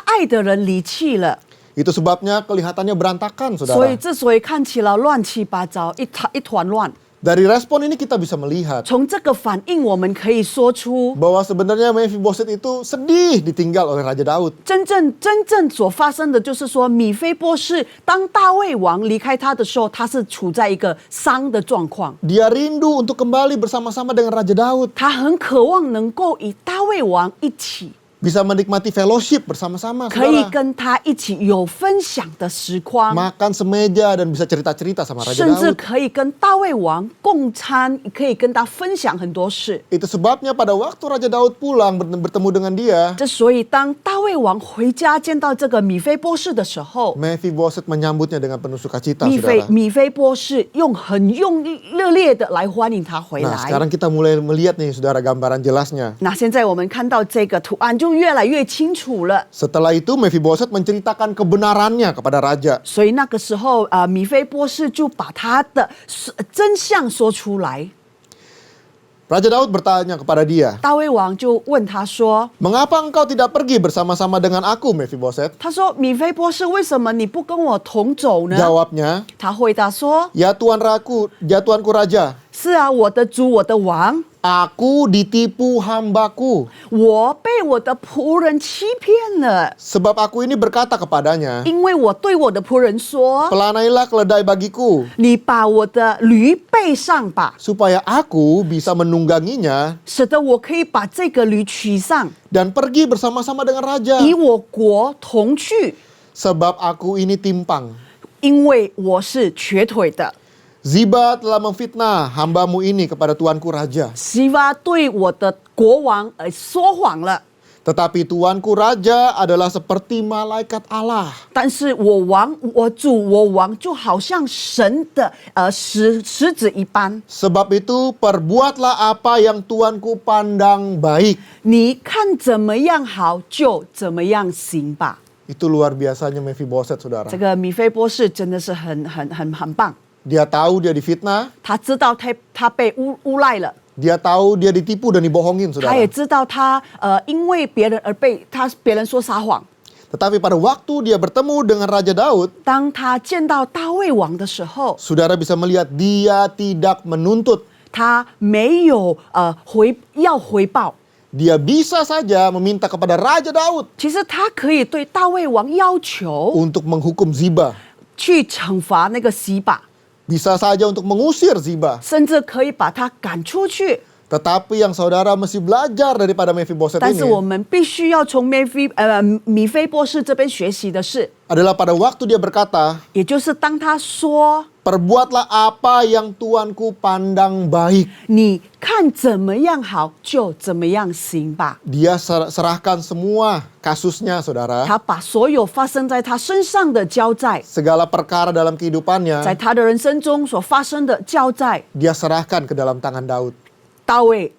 爱的人离弃了， Itu sebabnya kelihatannya berantakan, 所 saudara. 以之所以看起来乱七八糟，一团乱。 Dari respon ini kita bisa melihat 从这个反应，我们可以说出 bahwa sebenarnya Mephiboset itu sedih ditinggal oleh Raja Daud. 真正所发生的就是说，米非波士当大卫王离开他的时候，他是处在一个伤的状况， Dia rindu untuk kembali bersama-sama dengan Raja Daud. 他很渴望能够与大卫王一起， Bisa menikmati fellowship bersama-sama, 可以 saudara. 跟他一起有分享的时光， Makan semeja dan bisa cerita-cerita sama Raja 甚至 Daud. 可以跟大卫王共餐，可以跟他分享很多事。 Itu sebabnya pada waktu Raja Daud pulang bertemu dengan dia, 这所以当大卫王回家见到这个米非波士的时候， Mephiboset menyambutnya dengan penuh sukacita, 米 saudara. 非波士很热烈的来欢迎他回 Nah, 来。 sekarang kita mulai melihat nih, saudara, gambaran jelasnya. 那现在我们看到这个图案就越来越清楚了。 Setelah itu Mephiboset menceritakan kebenarannya kepada raja. 所以那个时候，米非波士就把他的真相说出来。 Raja Daud bertanya kepada dia, 大卫王就问他说 "Mengapa engkau tidak pergi bersama-sama dengan aku, Mephiboset?" 他说米非波士为什么你不跟我同走呢？ Jawabnya, 他回答说 "Ya Tuanku raja, 是啊，我的主，我的王， Aku ditipu hambaku. 我被我的仆人欺骗了， Sebab aku ini berkata kepadanya, 因为我对我的仆人说， Pelanailah keledai bagiku, 你把我的驴背上吧， supaya aku bisa menungganginya 使得我可以把这个驴取上， dan pergi bersama-sama dengan raja. 与我国同去， Sebab aku ini timpang. 因为我是瘸腿的。 Ziba telah memfitnah hambamu ini kepada tuanku raja. 西巴对我的国王说谎了， Tetapi tuanku raja adalah seperti malaikat Allah. 但是我王就好像神的使子一般。 Sebab itu perbuatlah apa yang tuanku pandang baik. 你看怎么样好就怎么样行吧。 Itu luar biasanya Mephiboset, saudara. 这个米菲波士真的是很棒， Dia tahu dia difitnah, 他知道他被诬赖了， dia tahu dia ditipu dan dibohongin, 他也 saudara. 知道他因为别人而被别人说撒谎。 Tetapi pada waktu dia bertemu dengan Raja Daud, 当他见到大卫王的时候， saudara bisa melihat dia tidak menuntut. 他没有回报。 Dia bisa saja meminta kepada Raja Daud 其实他可以对大卫王要求 untuk menghukum Ziba. 去惩罚那个西巴， Bisa saja untuk mengusir Ziba. 甚至可以把他赶出去。 Tetapi yang saudara mesti belajar daripada Mephiboset 但是我 ini 们必须要从米菲波士这边学习的是， adalah pada waktu dia berkata, 也就是当他说 Perbuatlah apa yang tuanku pandang baik. 你看怎么样好就怎么样行吧。 Dia serahkan semua kasusnya, saudara. 他把所有发生在他身上的交债， Segala perkara dalam 在 kehidupannya, 他的人生中所发生的交债， dia serahkan ke dalam tangan Daud.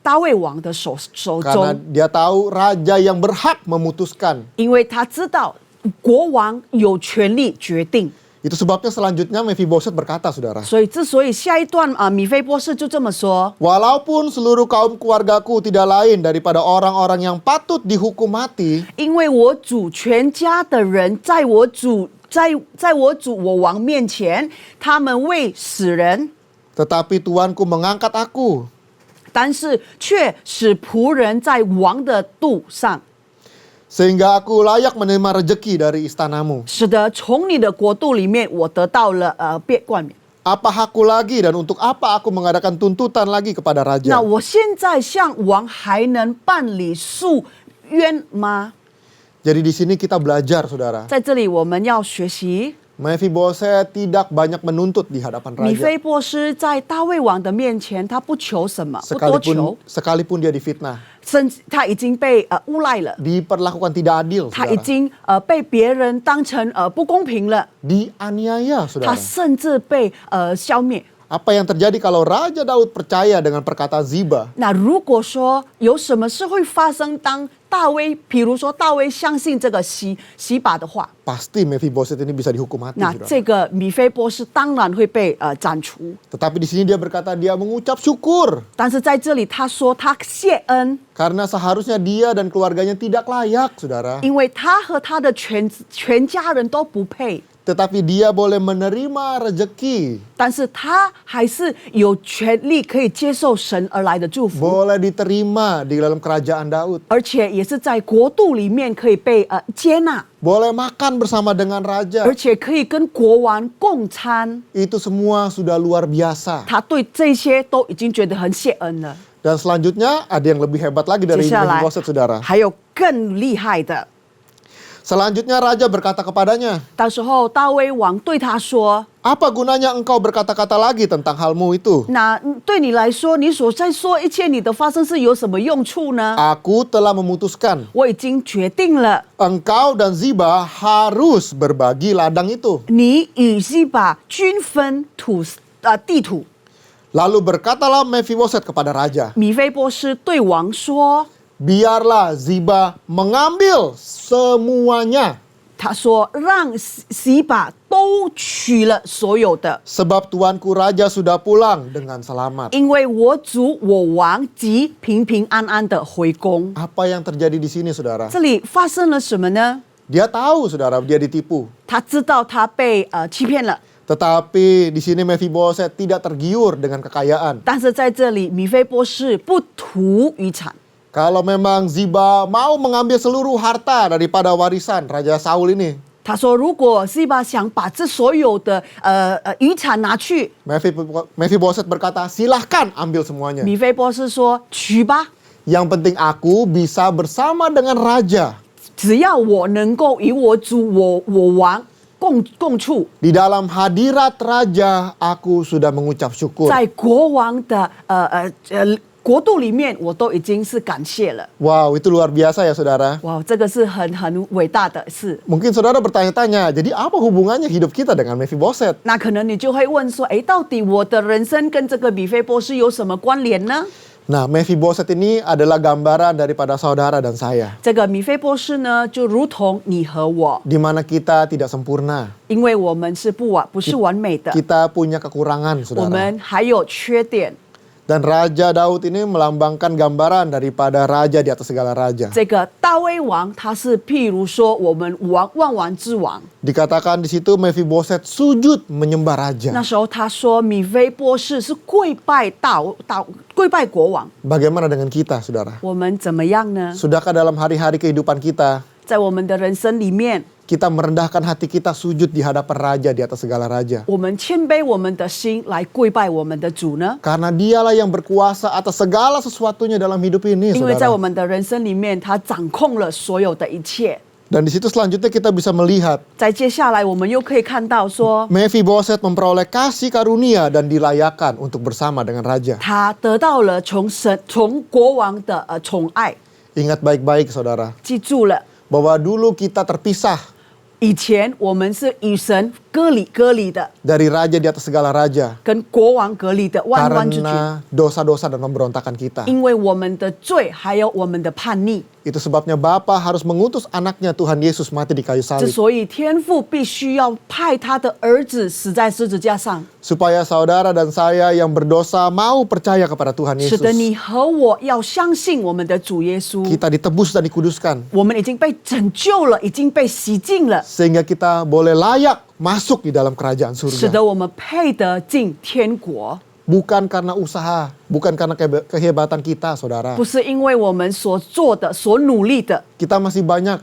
大卫王的手 Karena 中， dia tahu raja yang berhak memutuskan. 因为他知道国王有权利决定。 Itu sebabnya selanjutnya Mephiboset berkata, saudara. 所以下一段米菲波士就这么说。 Walaupun seluruh kaum keluargaku tidak lain daripada orang-orang yang patut dihukum mati, 因为我主全家的人在我主我王面前，他们为死人， tetapi Tuanku mengangkat aku 但是却使仆人在王的肚上， sehingga aku layak menerima rejeki dari istanamu. 使得从你的国度里面我得到了冠冕。 Apa hakku lagi dan untuk apa aku mengadakan tuntutan lagi kepada 那 raja? 我现在向王还能办理诉冤吗？ Jadi di sini kita belajar, saudara. 在这里我们要学习， Mephiboset tidak banyak menuntut di hadapan 米 raja. 菲波斯在大卫王的面前，他不求什么，不多求， Sekalipun dia difitnah, 甚至他已经被诬赖了。 diperlakukan tidak adil, 他已 saudara. 经被别人当成不公平了， Dianiaya, 他 saudara. 甚至被消灭。 Apa yang terjadi kalau Raja Daud percaya dengan perkataan Ziba? 那如果说有什么事会发生，当大卫，比如说大卫相信这个洗把的话， Pasti Mephiboset ini bisa dihukum mati, 那 saudara. 这个米菲波斯当然会被斩除。 Tetapi di sini dia berkata dia mengucap syukur 但是在这里他说他谢恩， karena seharusnya dia dan keluarganya tidak layak, saudara. 因为他和他的全家人都不配。 Tetapi dia boleh menerima rejeki, 但是他还是有权利可以接受神而来的祝福， boleh diterima di dalam kerajaan Daud, 而且也是在国度里面可以被接纳， boleh makan bersama dengan raja. 而且可以跟国王共餐。 Itu semua sudah luar biasa. 他对这些都已经觉得很谢恩了。 Dan selanjutnya ada yang lebih hebat lagi 接 dari 下来 Mephiboset, saudara. 还有更厉害的。 Selanjutnya raja berkata kepadanya, 到时候大卫王对他说 apa gunanya engkau berkata-kata lagi tentang halmu itu?：“ 那对你来说，你所在说一切你的发生是有什么用处呢？ Aku telah memutuskan 我已经决定了， engkau dan Ziba harus berbagi ladang itu. 你与西把均分地土。” Lalu berkatalah Mephiboset kepada raja, 米菲波斯对王说 biarlah Ziba mengambil semuanya,：“ 他说让西把都取了所有的， sebab tuanku raja sudah pulang dengan selamat. 因为我主我王即平平安安的回宫。” Apa yang terjadi di sini, saudara? 这里发生了什么呢？ Dia tahu, saudara, dia ditipu. 他知道他被欺骗了， Tetapi di sini Mephiboset tidak tergiur dengan kekayaan. 但是在这里，米非波士不图遗产。 Kalau memang Ziba mau mengambil seluruh harta daripada warisan Raja Saul ini, 他说：“如果 Ziba 想把这所有的遗产拿去， Mephiboset berkata, silahkan ambil semuanya. 米非波士说取吧， Yang penting aku bisa bersama dengan raja 只要我能够与我主我王共处， di dalam hadirat raja, aku sudah mengucap syukur. 在国王的国度里面，我都已经是感谢了。 Wow, itu luar biasa ya saudara. 哇，这个是很伟大的事。 Mungkin saudara bertanya-tanya, jadi apa hubungannya hidup kita dengan Mephiboset? 那可能你就会问说，到底我的人生跟这个米非波士有什么关联呢？ Nah, Mephiboset ini adalah gambaran daripada saudara dan saya. 这个米非波士呢，就如同你和我， Di mana kita tidak sempurna. 因为我们是不是完美的， Kita punya kekurangan, 我 saudara. 们还有缺点。 Dan Raja Daud ini melambangkan gambaran daripada raja di atas segala raja. 这个大卫王，他是譬如说我们万王之王。 Dikatakan di situ Mephiboset sujud menyembah 那 raja. 时候他说，米非波士是跪拜跪拜国王。 Bagaimana dengan kita, saudara? 我们怎么样呢？ Sudahkah dalam hari-hari kehidupan kita, 在我们的人生里面， kita merendahkan hati kita sujud di hadapan raja di atas segala raja? 我们谦卑我们的心来跪拜我们的主呢？ Karena dialah yang berkuasa atas segala sesuatunya dalam hidup ini, 因为在我 saudara. 们的人生里面，他掌控了所有的一切。 Dan di situ selanjutnya kita bisa melihat 在接下来，我们又可以看到说， Mephiboset memperoleh kasih karunia dan dilayakan untuk bersama dengan raja. 他得到了从国王的宠爱。 Ingat baik-baik, saudara, 记住了， bahwa dulu kita terpisah 以前我们是与神隔离的， dari raja di atas segala raja 跟国王隔离的万万之君， karena dosa-dosa dan pemberontakan kita. 因为我们的罪还有我们的叛逆。 Itu sebabnya Bapa harus mengutus anaknya Tuhan Yesus mati di kayu 之 salib 所以天父必须要派他的儿子死在十字架上， supaya saudara dan saya yang berdosa mau percaya kepada Tuhan 使得 Yesus. 你和我要相信我们的主耶稣。 Kita ditebus dan dikuduskan 我们已经被拯救了，已经被洗净了， sehingga kita boleh layak masuk di dalam kerajaan 使 surga. 得我们配得进天国。 Bukan karena usaha, bukan karena kehebatan kita, saudara. 不是因为我们所做的、所努力的， Kita masih banyak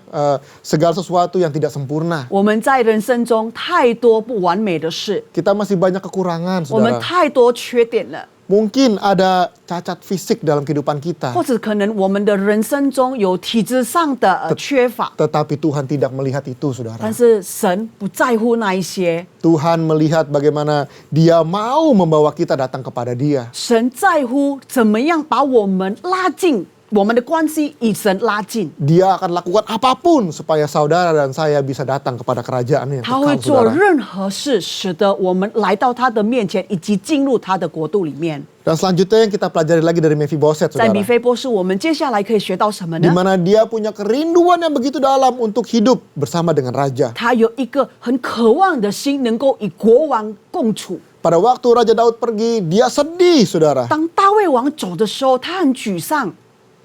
segala sesuatu yang tidak sempurna. 我们在人生中太多不完美的事， Kita masih banyak kekurangan, 我们 saudara. 太多缺点了。 Mungkin ada cacat fisik dalam kehidupan kita. 或者可能我们的人生中有体质上的缺乏， Tetapi Tuhan tidak melihat itu, saudara. 但是神不在乎那一些， Tuhan melihat bagaimana Dia mau membawa kita datang kepada Dia. 神在乎怎么样把我们拉近，我们的关系与神拉近。 Dia akan lakukan apapun supaya saudara dan saya bisa datang kepada kerajaan yang 他会 kekal, 做 saudara. 任何事，使得我们来到他的面前，以及进入他的国度里面。 Dan selanjutnya yang kita pelajari lagi dari Mephiboset, 在 saudara. 米非波士，我们接下来可以学到什么 Di 呢？ mana dia punya kerinduan yang begitu dalam untuk hidup bersama dengan raja. 他有一个很渴望的心，能够与国王共处。 Pada waktu Raja Daud pergi, dia sedih, saudara. 当大卫王走的时候，他很沮丧。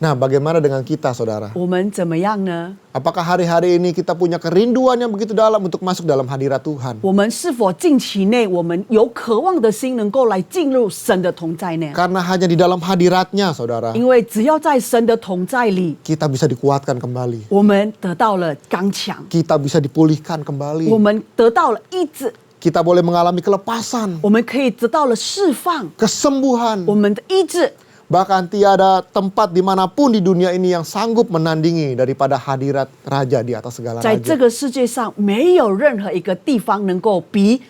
Nah, bagaimana dengan kita, saudara? 我们怎么样呢？ Apakah hari-hari ini kita punya kerinduan yang begitu dalam untuk masuk dalam hadirat Tuhan? 我们是否近期内，我们有渴望的心，能够来进入神的同在呢？ Karena hanya di dalam hadiratnya, saudara, 因为只要在神的同在里， kita bisa dikuatkan kembali. 我们得到了刚强， Kita bisa dipulihkan 我 kembali. 们得到了医治， Kita boleh mengalami kelepasan, 我们可以得到了释放， kesembuhan. 我们的医治。 Bahkan tiada tempat dimanapun di dunia ini yang sanggup menandingi daripada hadirat Raja di atas segala 在这 raja. 个世界上，没有任何一个地方能够比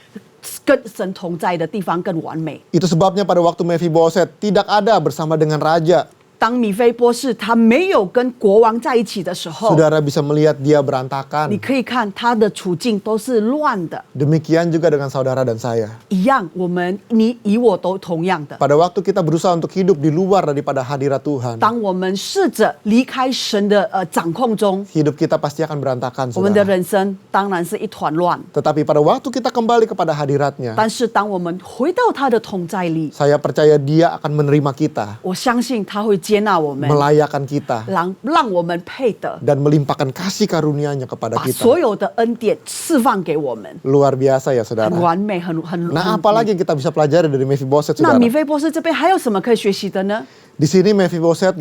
跟神同在的地方更完美。 Itu sebabnya pada waktu Mephiboset tidak ada bersama dengan raja. 当米非波士他没有跟国王在一起的时候， Saudara bisa melihat dia 你 berantakan. 可以看他的处境都是乱的， Demikian juga dengan saudara dan saya. 一样，你与我都同样的。 Pada waktu kita berusaha untuk hidup di luar daripada hadirat Tuhan, 当我们试着离开神的掌控中， hidup kita pasti akan berantakan, 我们的 saudara. 人生当然是一团乱。 Tetapi pada waktu kita kembali kepada hadiratnya, 但是当我们回到他的同在里， saya percaya dia akan menerima kita. 我相信他会接接纳我们， melayakan kita, 让我们配得， dan melimpahkan kasih karunia-Nya kepada 把 kita. 所有的恩典释放给我们， Luar biasa ya 很 saudara. 完美，很 Nah, apalagi yang kita bisa pelajari dari Mephiboset 那 saudara? 米菲波斯这边还有什么可以学习的呢？ Di sini Mephiboset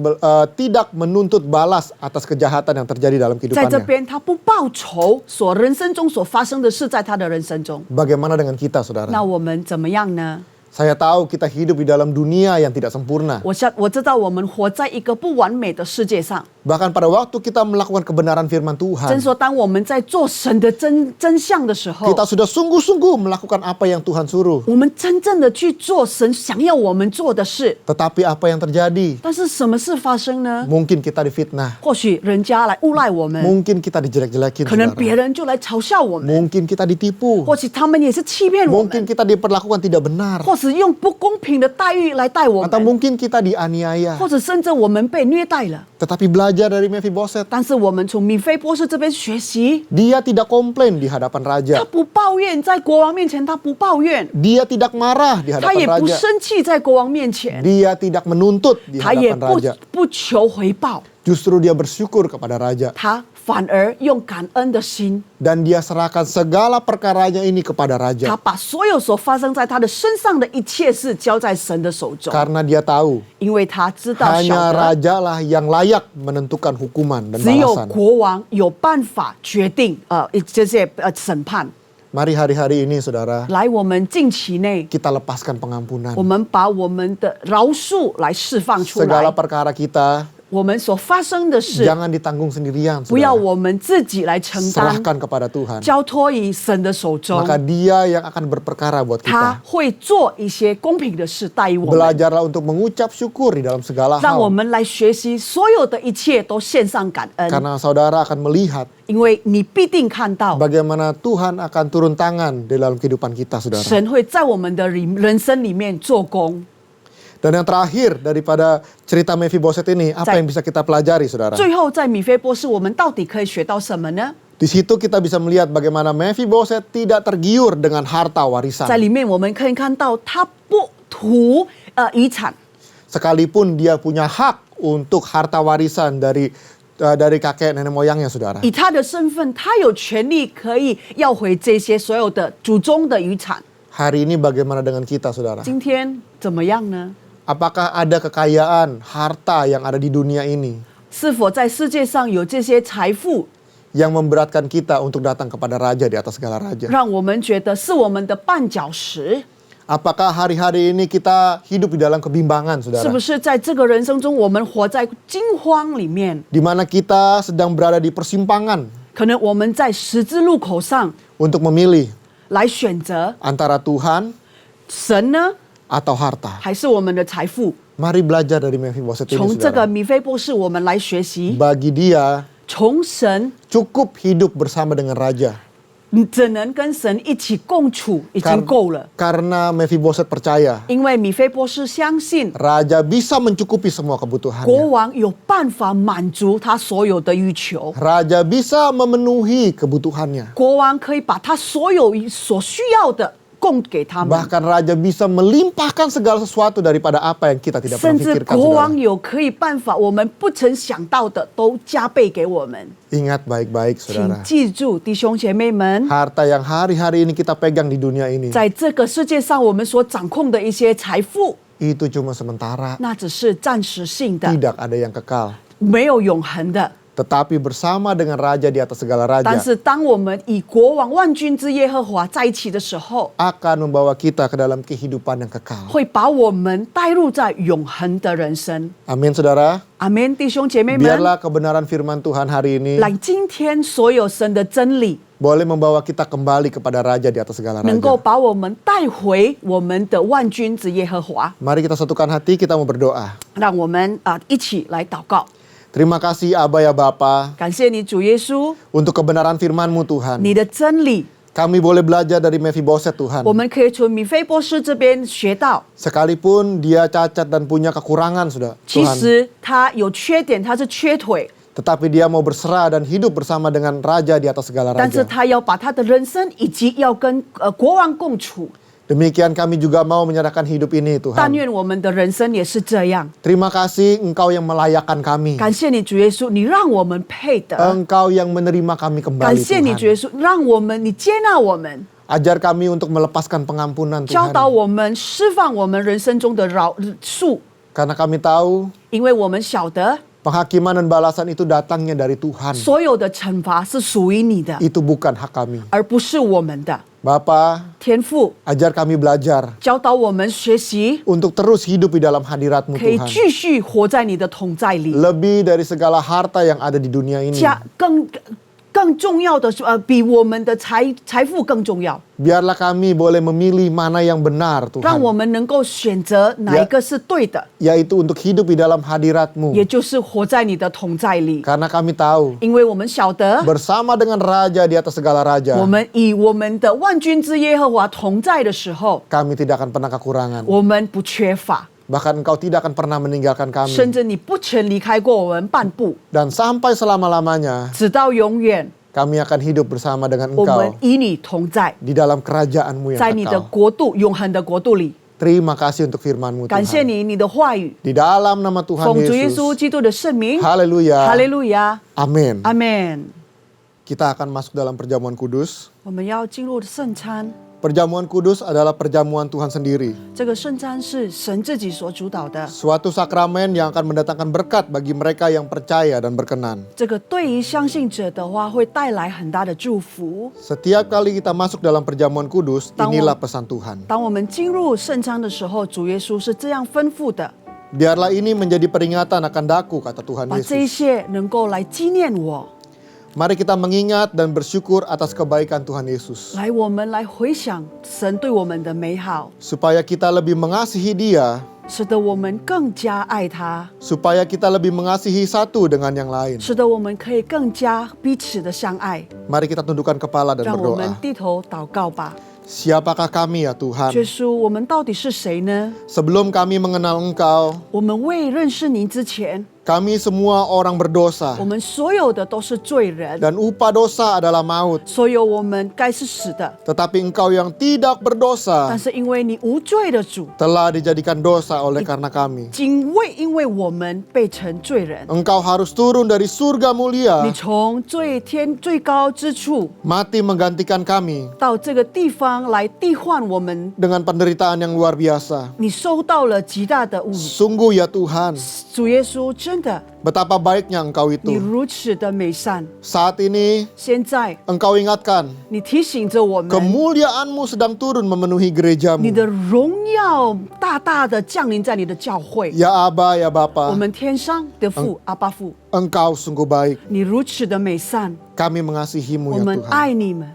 tidak menuntut balas atas kejahatan yang terjadi dalam 在这 kehidupannya. 边，他不报仇，人生中所发生的事，在他的人生中。 Bagaimana dengan kita saudara? 那我们怎么样呢？ Saya tahu kita hidup di dalam dunia yang tidak sempurna. 我知道我们活在一个不完美的世界上。 Bahkan pada waktu kita melakukan kebenaran firman 真 Tuhan, 说，当我们在做神的真相的时候， kita sudah sungguh-sungguh melakukan apa yang Tuhan suruh. 我们真正的去做神想要我们做的事。 Tetapi apa yang terjadi? 但是什么事发生呢？ Mungkin kita difitnah. 或许人家来诬赖我们， Mungkin kita dijelek-jelekin 可能 saudara. 别人就来嘲笑我们， Mungkin kita ditipu. 或许他们也是欺骗我 Mungkin 们， kita diperlakukan tidak benar. 或是用不公平的待遇来待我 Atau 们， mungkin kita dianiaya. 或者甚至我们被虐待了。 Tetapi belajar dari Mephiboset. 但是我们从米菲波士这边学习， Dia tidak komplain di hadapan 他 raja. 不抱怨，在国王面前他不抱怨， Dia tidak marah di 他也 hadapan 不 raja. 生气，在国王面前， Dia tidak menuntut di 他也 hadapan raja. 不求回报， Justru dia bersyukur kepada raja. 他反而用感恩的心， Dan dia serahkan segala perkaranya ini kepada 他 raja. 把所有所发生在他的身上的一切事交在神的手中， Karena dia tahu 因为他知道 hanya 晓得， raja lah yang layak menentukan hukuman dan 只有 balasan. 国王有办法决定这些审判。 Mari hari-hari ini saudara, 来，我们近期内， kita lepaskan pengampunan. 我们把我们的饶恕来释放出 Segala 来， perkara kita 我们所发生的事， jangan ditanggung sendirian 不要 saudara. 我们自己来承担， Serahkan kepada Tuhan. 交托于神的手中， Maka dia yang akan berperkara buat 他 kita. 会做一些公平的事待于我们， Belajarlah untuk mengucap syukur di dalam segala 让我 hal. 们来学习所有的一切都献上感恩， Karena saudara akan melihat 因为你必定看到 bagaimana Tuhan akan turun tangan di dalam kehidupan kita saudara. 神会在我们的人生里面做工。 Dan yang terakhir daripada cerita Mephiboset ini, apa yang bisa kita pelajari saudara? 最后，在米菲波士，我们到底可以学到什么呢？ Di situ kita bisa melihat bagaimana Mephiboset tidak tergiur dengan harta warisan. 在里面我们可以看到，他不图遗产， Sekalipun dia punya hak untuk harta warisan dari kakek nenek moyangnya saudara. 以他的身份，他有权利可以要回这些所有的祖宗的遗产。 Hari ini bagaimana dengan kita saudara? 今天怎么样呢？ Apakah ada kekayaan harta yang ada di dunia ini 是否在世界上有这些财富， yang memberatkan kita untuk datang kepada raja di atas segala raja? 让我们觉得是我们的绊脚石？ Apakah hari-hari ini kita hidup di dalam kebimbangan 是 saudara? 不是在这个人生中，我们活在惊慌里面？ Di mana kita sedang berada di persimpangan 可能我们在十字路口上 untuk memilih 来选择 antara Tuhan 神呢， atau harta. 还是我们的财富？ Mari belajar dari Mephiboset ini 从这个 saudara. 米菲波士，我们来学习， Bagi dia 从神 cukup hidup bersama dengan raja. 你只能跟神一起共处，已经够了。 Karena Mephiboset percaya 因为米菲波士相信 raja bisa mencukupi semua 国 kebutuhannya. 王有办法满足他所有的欲求， Raja bisa memenuhi kebutuhannya. 国王可以把他所有所需要的供给他们， Bahkan raja bisa melimpahkan segala sesuatu daripada apa yang kita tidak 甚 pernah 至 pikirkan 国王 saudara. 有可以办法，我们不曾想到的都加倍给我们。 Ingat baik-baik 请 saudara. 记住，弟兄姐妹们， Harta yang hari-hari ini kita pegang di dunia ini 在这个世界上，我们所掌控的一些财富， itu cuma sementara, 那只是暂时性的， tidak ada yang kekal. 没有永恒的。 Tetapi bersama dengan raja di atas segala 但 raja 是，当我们以国王万军之耶和华在一起的时候， akan membawa kita ke dalam kehidupan yang kekal. 会把我们带入在永恒的人生。 Amin saudara. 阿门，弟兄姐妹们。 Biarlah kebenaran firman Tuhan hari ini 来，今天所有神的真理， boleh membawa kita kembali kepada raja di atas segala 能够 raja. 把我们带回我们的万军之耶和华。 Mari kita satukan hati, kita mau berdoa. 让我们一起来祷告。 Terima kasih Aba ya Bapa 感谢你，主耶稣， untuk kebenaran firman-Mu Tuhan. 你的真理， Kami boleh belajar dari Mephiboset Tuhan. 我们可以从米菲波斯这边学到。 Sekalipun dia cacat dan punya kekurangan sudah 其 Tuhan. 实他有缺点，他是缺腿， Tetapi dia mau berserah dan hidup bersama dengan raja di atas segala 但是 raja. 他要把他的人生以及要跟国王共处。Demikian kami juga mau menyerahkan hidup ini 但 Tuhan. 愿我们的人生也是这样。 Terima kasih Engkau yang melayakkan kami. 感谢你主耶稣，你让我们配得。 Engkau yang menerima kami 感 kembali 谢你主耶 Tuhan. 稣，让我们你接纳我们， Ajar kami untuk melepaskan pengampunan 教导 Tuhan. 我们释放我们人生中的束， Karena kami tahu 因为我们晓得 penghakiman dan balasan itu datangnya dari Tuhan. 所有的惩罚是属于你的， Itu bukan hak kami. 而不是我们的。 Bapa, 天父 ajar kami belajar 教导我们学习， untuk terus hidup di dalam hadirat-Mu 可以 Tuhan. 继续活在你的同在里。 Lebih dari segala harta yang ada di dunia ini. 更重要的是，比我们的财富更重要。 Biarlah kami boleh memilih mana yang benar 让我 Tuhan. 们能够选择哪一个是对的， Yaitu untuk hidup di dalam hadirat-Mu. 也就是活在你的同在里。 Karena kami tahu 因为我们晓得， bersama dengan Raja di atas segala raja, 我们以我们的万军之耶和华同在的时候， kami tidak akan pernah kekurangan. 我们不缺乏， Bahkan Engkau tidak akan pernah meninggalkan 甚 kami. 至你不曾离开过我们半步， Dan sampai selama-lamanya 直到永远， kami akan hidup bersama dengan 我们 Engkau 与你同在， di dalam kerajaan-Mu 在 yang 你的 kekal. 国度永恒的国度里。 Terima kasih untuk firman-Mu 感谢 Tuhan. 你，你的话语， Di dalam nama Tuhan 奉主耶稣 Yesus. 基督的圣名， Haleluya. 哈利路亚， Amin. 阿门。 Kita akan masuk dalam perjamuan kudus. 我们要进入圣餐， Perjamuan kudus adalah perjamuan Tuhan sendiri. 这个圣餐是神自己所主导的。 Suatu sakramen yang akan mendatangkan berkat bagi mereka yang percaya dan berkenan. 这个对于相信者的话，会带来很大的祝福。 Setiap kali kita masuk dalam perjamuan kudus, Tanggung- inilah pesan Tuhan. 当我们进入圣餐的时候，主耶稣是这样吩咐的： Biarlah ini menjadi peringatan akan daku, kata Tuhan 把这一 Yesus. 些能够来纪念我， Mari kita mengingat dan bersyukur atas kebaikan Tuhan Yesus. 来我们来回想神对我们的美好， Supaya kita lebih mengasihi Dia, 使得我们更加爱他， supaya kita lebih mengasihi satu dengan yang lain. 使得我们可以更加彼此的相爱。 Mari kita tundukkan kepala dan 让我们 berdoa. 低头祷告吧。 Siapakah kami ya Tuhan? 耶稣，我们到底是谁呢？ Sebelum kami mengenal Engkau, 我们未认识您之前， kami semua orang berdosa. 我们所有的都是罪人， Dan upah dosa adalah maut. 所有我们该是死的。 Tetapi Engkau yang tidak 但 berdosa 是因为你无罪的主， telah dijadikan dosa oleh karena kami. 因为我们被成罪人， Engkau harus turun dari surga 你 mulia, 从最高之处 mati menggantikan kami 到这个地方来替换我们， dengan penderitaan yang luar biasa. 你受到了极大的侮辱。 Sungguh ya Tuhan, 主耶稣，真的， betapa baiknya Engkau 你 itu. 如此的美善。 Saat ini 现在 Engkau ingatkan, 你提醒着我们， kemuliaan-Mu sedang turun memenuhi 你 gereja-Mu. 的荣耀大大的降临在你的教会。 Ya Aba, ya 我 Bapa, 们天上的父阿爸父， Engkau sungguh baik. 你如此的美善， Kami mengasihi-Mu 我 ya 们 Tuhan. 爱你们。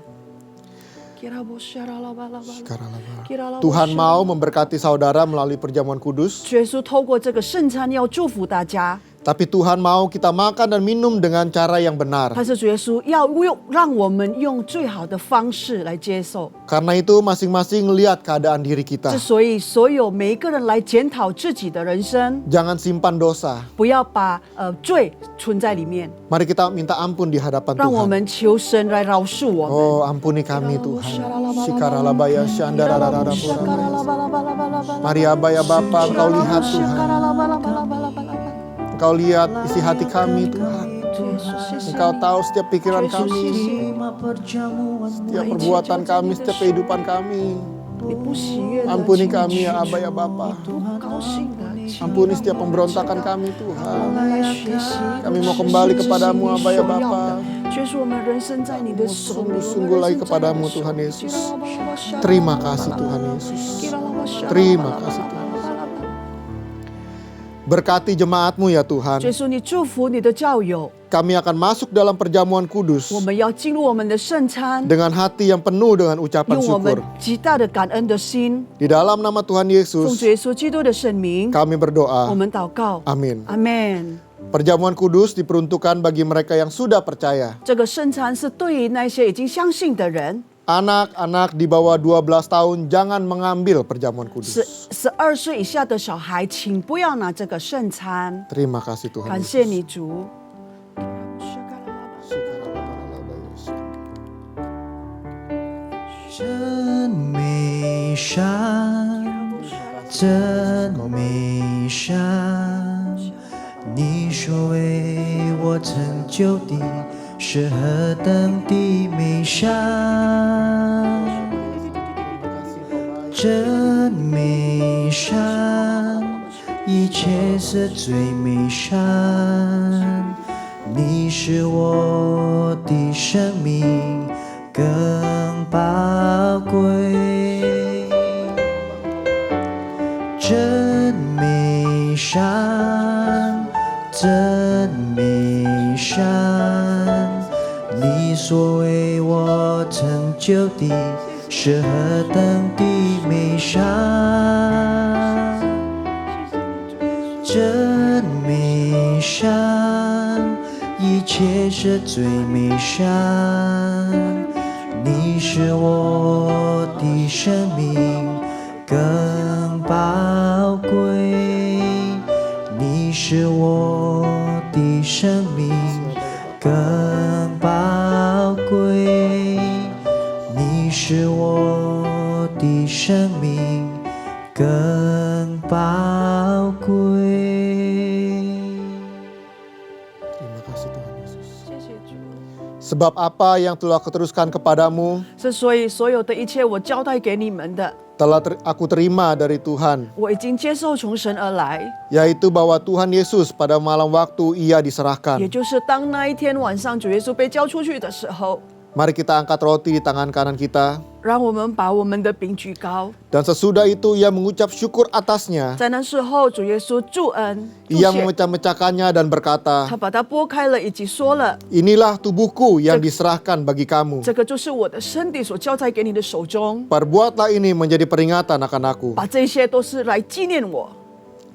Tuhan mau memberkati saudara melalui perjamuan kudus. 耶稣透过这个圣餐要祝福大家， Tapi Tuhan mau kita makan dan minum dengan cara yang benar. 但是主耶稣要让我们用最好的方式来接受。 Karena itu masing-masing lihat keadaan diri kita. 所以所有每一个人来检讨自己的人生， Jangan simpan dosa. 不要把罪存在里面， Mari kita minta ampun di hadapan 让我 Tuhan. 们求神来饶恕我们。 Oh, ampuni kami Tuhan. Shikaralabaya shandarararapura. Mari Aba ya Bapa, Engkau lihat Tuhan. Engkau lihat isi hati kami Tuhan. Engkau tahu setiap pikiran kami, setiap perbuatan kami, setiap kehidupan kami. 你不喜悦的 Ampuni kami ya Aba ya Bapa. 不高兴的情绪， Ampuni setiap pemberontakan kami 我 Tuhan. 们来学习。 Kami mau kembali kepadamu Aba ya Bapa. 就是我们人生在你的手里， Sungguh lagi kepadamu Tuhan Yesus. Terima kasih Tuhan Yesus. Terima kasih Tuhan. Berkati jemaat-Mu ya Tuhan. 耶稣，你祝福你的教友， Kami akan masuk dalam perjamuan kudus 我们要进入我们的圣餐， dengan hati yang penuh dengan ucapan 用我们 syukur. 极大的感恩的心， Di dalam nama Tuhan 奉 Yesus, 主耶稣基督的圣名， kami 我 berdoa. 们祷告， Amin. 阿门。 Perjamuan kudus diperuntukkan bagi mereka yang sudah percaya. 这个圣餐是对于那些已经相信的人， Anak-anak di bawah 12 tahun jangan mengambil perjamuan kudus. 12岁以下的小孩，请不要拿这个圣餐。 Terima kasih Tuhan 感谢 Yesus. 你主。 真美善善，真美善。你所为我成就的是何等的美善，真美善，一切是最美善。你是我的生命更宝贵，真美善，真美善。你所为我成就的是何等的美善，真美善，一切是最美善。你是我的生命更宝贵，你是我的生命更宝贵，你是我的生命更宝贵。 Terima kasih Tuhan Yesus. Sebab apa yang telah kuteruskan kepadamu 是所以所有的一切我交代给你们的， telah aku terima dari Tuhan, 我已经接受从神而来， yaitu bahwa Tuhan Yesus pada malam waktu ia 也 diserahkan. 就是当那一天晚上主耶稣被交出去的时候， Mari kita angkat roti di tangan kanan kita, 让我们把我们的饼举高。 dan sesudah itu ia mengucap syukur atasnya. 在那时候，主耶稣祝恩，祝 Ia 谢， memecah-mecahkannya dan berkata, 他把它拨开了，以及说了， inilah tubuhku yang diserahkan bagi kamu. 这个就是我的身体所交在给你的手中， Perbuatlah ini menjadi peringatan akan aku. 把这些都是来纪念我。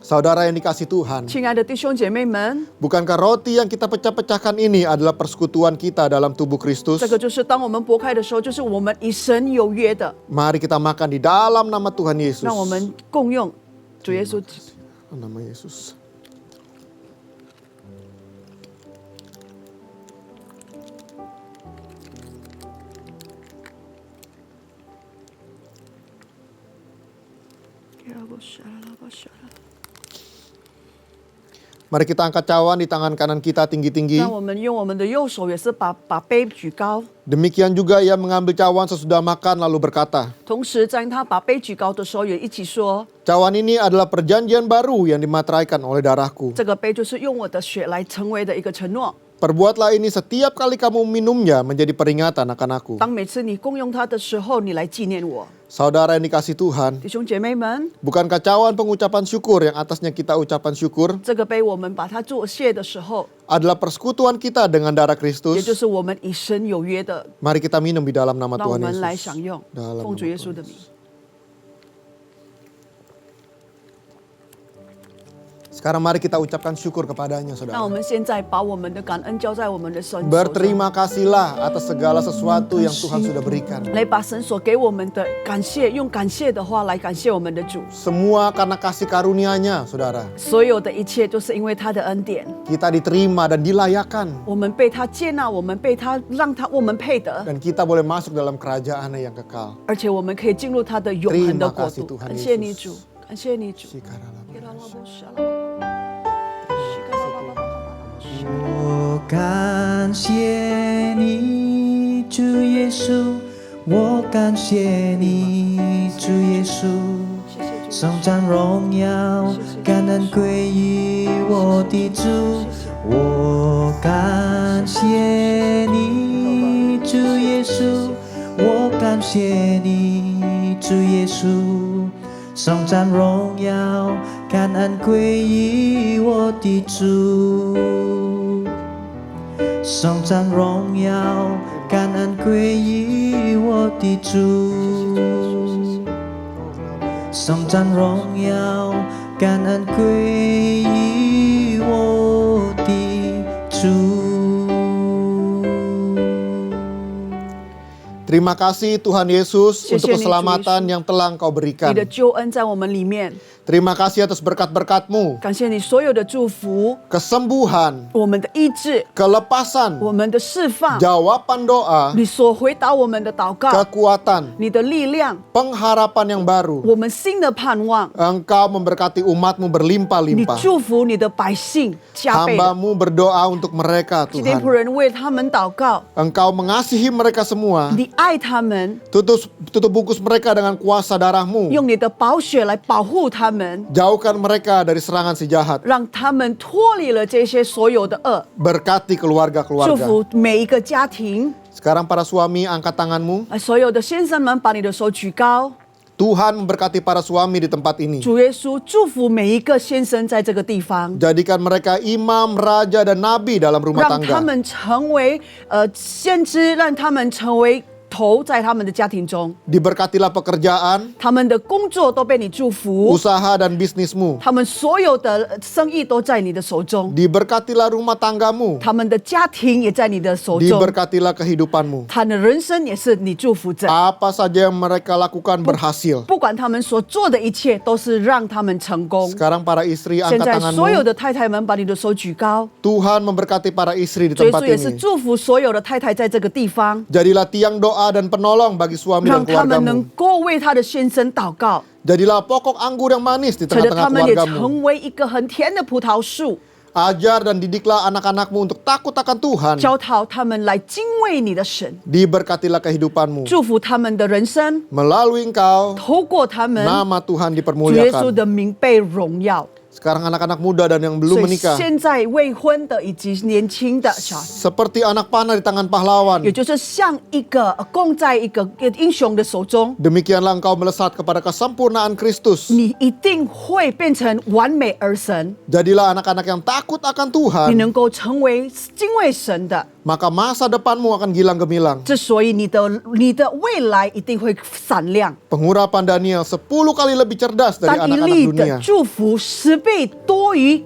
Saudara yang dikasih Tuhan, 亲爱的弟兄姐妹们， bukankah roti yang kita pecah-pecahkan ini adalah persekutuan kita dalam tubuh Kristus? 这个就是当我们拨开的时候，就是我们与神有约的， Mari kita makan di dalam nama Tuhan Yesus. 让我们共用主耶稣。 Nama Yesus. Mari kita angkat cawan di tangan kanan kita tinggi-tinggi. 让我们用我们的右手，也是把杯举高。 Demikian juga ia mengambil cawan sesudah makan lalu berkata, 同时，在他把杯举高的时候，也一起说： cawan ini adalah perjanjian baru yang dimateraikan oleh darahku. 这个杯就是用我的血来成为的一个承诺。 Perbuatlah ini setiap kali kamu minumnya menjadi peringatan akan aku. 当每次你共用它的时候，你来纪念我。 Saudara yang dikasih Tuhan, 弟兄姐妹们， bukankah cawan pengucapan syukur yang atasnya kita ucapan syukur 这个杯我们把它做谢的时候， adalah persekutuan kita dengan darah 也 Kristus? 就是我们与神有约的， Mari kita minum di dalam nama 让我 Tuhan 们来 Yesus. 享用， Dalam 奉主 nama 耶稣的 Tuhan 名。 Yesus. Sekarang mari kita ucapkan syukur kepadanya, 那我 saudara. 们现在把我们的感恩交在我们的神手上， Berterima kasihlah atas segala sesuatu yang Tuhan sudah berikan. 来把神所给我们的感谢，用感谢的话来感谢我们的主。 Semua karena kasih karunia-Nya, saudara. 所有的一切都是因为他的恩典， Kita diterima dan dilayakan. 我们被他接纳，我们被他让他我们配得， Dan kita boleh masuk dalam kerajaannya yang kekal. 而且我们可以进入他的永恒的国 Terima kasih 度。 Tuhan 感谢你 Yesus 主，感谢你主。 我感谢你，主耶稣，我感谢你，主耶稣，颂赞荣耀，感恩归于我的主。我感谢你，主耶稣，我感谢你，主耶稣，颂赞荣耀，感恩归于我的主。 颂赞荣耀，感恩归于我的主。颂赞荣耀，感恩归于我的主。 Terima kasih Tuhan Yesus 谢谢 untuk 你， keselamatan yang telah Engkau 你 berikan. 的救恩在我们里面， Terima kasih atas berkat-berkat-Mu, 感谢你所有的祝福， kesembuhan, 我们的医治， kelepasan, 我们的释放， jawaban doa, 你所回答我们的祷告， kekuatan, 你的力量， pengharapan yang baru. 我们新的盼望。 Engkau memberkati umat-Mu 你 berlimpah-limpah. 祝福你的百姓加倍的。 Hamba-Mu berdoa untuk mereka, 今天 Tuhan. 仆人为他们祷告， Engkau mengasihi mereka semua. 你爱他们， Tutup bungkus mereka dengan kuasa darah-Mu. 用你的宝血来保护他们， Jauhkan mereka dari serangan si jahat. 让他们脱离了这些所有的恶。 Berkati 祝 keluarga-keluarga. 福每一个家庭， Sekarang para suami angkat tanganmu. 所有的先生们，把你的手举高。 Tuhan memberkati para suami di tempat ini. 主耶稣祝福每一个先生在这个地方， Jadikan mereka imam, raja, dan nabi dalam rumah 让他 tangga. 们成为先知，让他们成为头在他们的家庭中， Diberkatilah pekerjaan, 他们的工作都被你祝福， usaha, dan bisnismu. 他们所有的生意都在你的手中， Diberkatilah rumah tanggamu. 他们的家庭也在你的手中， Diberkatilah kehidupanmu. 他的人生也是你祝福着。 Apa saja yang mereka lakukan berhasil. 不管他们所做的一切，都是让他们成功。 Sekarang para istri 现 angkat 在所有 tanganmu. 的太太们，把你的手举高。 Tuhan memberkati para istri di 主耶 tempat 稣也是 ini. 祝福所有的太太在这个地方， Jadilah tiang doa dan penolong bagi suami 让 dan 他们能 keluargamu. 够为他的先生祷告， Jadilah pokok anggur yang manis di 使得他 tengah-tengah 们也 keluargamu. 成为一个很甜的葡萄树， Ajar dan didiklah anak-anakmu untuk takut akan Tuhan. 教导他们来敬畏你的神， Diberkatilah kehidupanmu. 祝福他们的人生， Melalui engkau, 透过他们， nama Tuhan 主耶稣 dipermuliakan. 的名被荣耀。 Sekarang anak-anak muda dan yang belum 所以 menikah. 现在未婚的以及年轻的小孩， Seperti anak panah di tangan pahlawan. 也就是像一个供在一个英雄的手中， Demikianlah engkau melesat kepada kesempurnaan Kristus. 你一定会变成完美而神， Jadilah anak-anak yang takut akan 你 Tuhan. 能够成为敬畏神的。 Maka masa depanmu akan gilang gemilang. 之所以你的未来一定会闪亮， Pengurapan Daniel 10 kali lebih cerdas dari 但一 anak-anak 粒 dunia. 的祝福10倍多于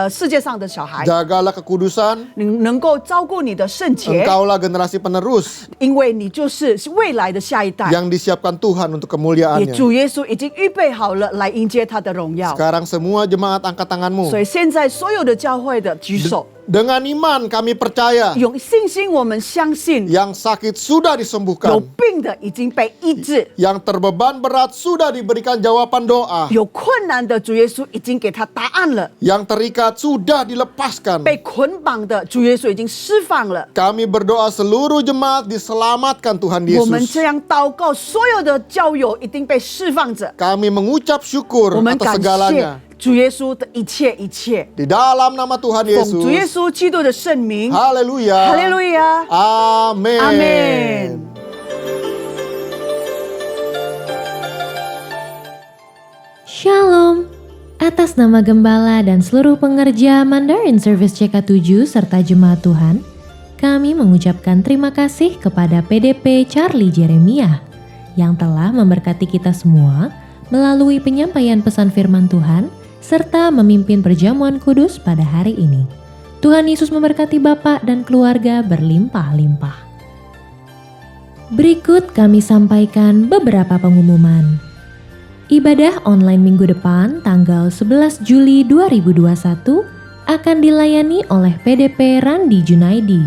世界上的小孩。 Jagalah kekudusan. 你能够照顾你的圣洁， Engkaulah generasi penerus 因为你就是未来的下一代。 yang disiapkan Tuhan untuk 也 kemuliaannya. 主耶稣已经预备好了来迎接他的荣耀。 Sekarang semua jemaat angkat tanganmu. 所以现在所有的教会的举手， Dengan iman kami percaya 用信心我们相信， yang sakit sudah 有 disembuhkan. 病的已经被医治， Yang terbeban berat sudah diberikan jawaban doa. 有困难的主耶稣已经给他答案了， Yang terikat sudah dilepaskan. 被捆绑的主耶稣已经释放了。 Kami berdoa seluruh jemaat diselamatkan Tuhan 我们 Yesus. 这样祷告，所有的教友一定被释放着。 Kami mengucap syukur 我们 atas 感 segalanya. 谢主耶稣的一切一切， Di dalam nama Tuhan 奉主耶 Yesus. 稣基督的圣名，哈 Haleluya. 利路亚， Amin. 阿门。 Shalom. Atas nama Gembala dan seluruh pengerja Mandarin Service CK7 serta Jemaat Tuhan, kami mengucapkan terima kasih kepada PDP Charlie Jeremiah yang telah memberkati kita semua melalui penyampaian pesan firman Tuhan serta memimpin perjamuan kudus pada hari ini. Tuhan Yesus memberkati Bapak dan keluarga berlimpah-limpah. Berikut kami sampaikan beberapa pengumuman. Ibadah online minggu depan tanggal 11 Juli 2021 akan dilayani oleh PDP Randi Junaidi.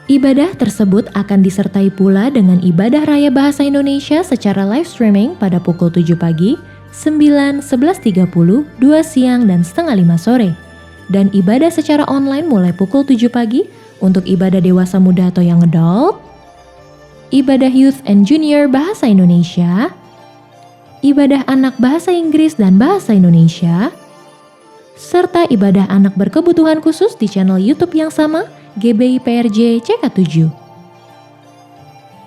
Ibadah tersebut akan disertai pula dengan ibadah raya bahasa Indonesia secara live streaming pada pukul 7 pagi, 9, 11.30, 2 siang, dan setengah 5 sore. Dan ibadah secara online mulai pukul 7 pagi untuk ibadah dewasa muda atau yang adult, ibadah youth and junior bahasa Indonesia, ibadah anak bahasa Inggris dan bahasa Indonesia, serta ibadah anak berkebutuhan khusus di channel YouTube yang sama, GBI PRJ CK7.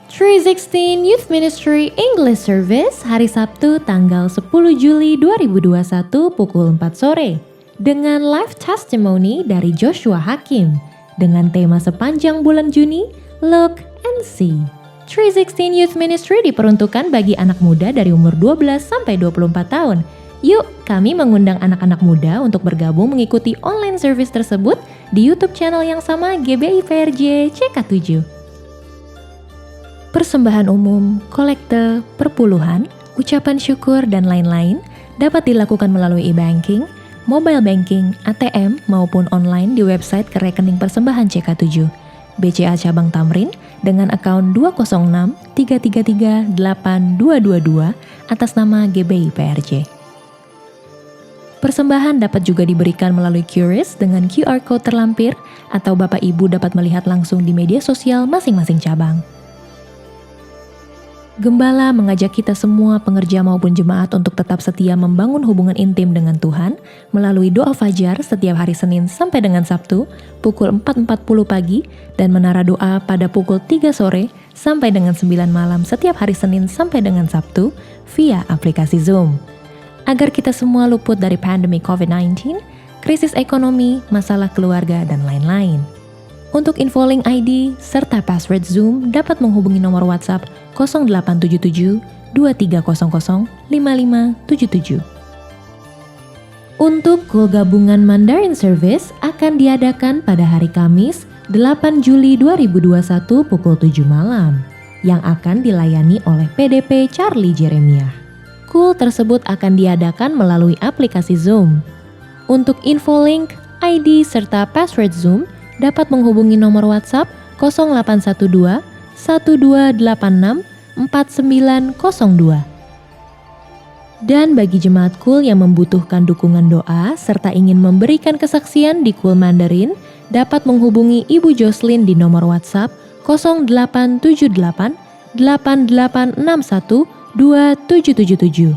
316 Youth Ministry English Service hari Sabtu tanggal 10 Juli 2021 pukul 4 sore dengan live testimony dari Joshua Hakim dengan tema sepanjang bulan Juni, Look and See. 316 Youth Ministry diperuntukkan bagi anak muda dari umur 12 sampai 24 tahun. Yuk, kami mengundang anak-anak muda untuk bergabung mengikuti online service tersebut di YouTube channel yang sama GBI PRJ CK7. Persembahan umum, kolekte, perpuluhan, ucapan syukur, dan lain-lain dapat dilakukan melalui e-banking, mobile banking, ATM, maupun online di website ke rekening persembahan CK7, BCA Cabang Tamrin dengan akaun 206-333-8222 atas nama GBI PRJ. Persembahan dapat juga diberikan melalui QRIS dengan QR Code terlampir atau Bapak Ibu dapat melihat langsung di media sosial masing-masing cabang. Gembala mengajak kita semua pengerja maupun jemaat untuk tetap setia membangun hubungan intim dengan Tuhan melalui doa fajar setiap hari Senin sampai dengan Sabtu pukul 4.40 pagi dan menara doa pada pukul 3 sore sampai dengan 9 malam setiap hari Senin sampai dengan Sabtu via aplikasi Zoom. Agar kita semua luput dari pandemi COVID-19, krisis ekonomi, masalah keluarga, dan lain-lain. Untuk info link ID serta password Zoom dapat menghubungi nomor WhatsApp 0877 2300 5577. Untuk Kul Gabungan Mandarin Service akan diadakan pada hari Kamis 8 Juli 2021 pukul 7 malam yang akan dilayani oleh PDP Charlie Jeremiah. Kul tersebut akan diadakan melalui aplikasi Zoom. Untuk info link, ID, serta password Zoom dapat menghubungi nomor WhatsApp 0812 1286 4902. Dan bagi jemaat Kul yang membutuhkan dukungan doa serta ingin memberikan kesaksian di Kul Mandarin, dapat menghubungi Ibu Jocelyn di nomor WhatsApp 0878 8861 2777.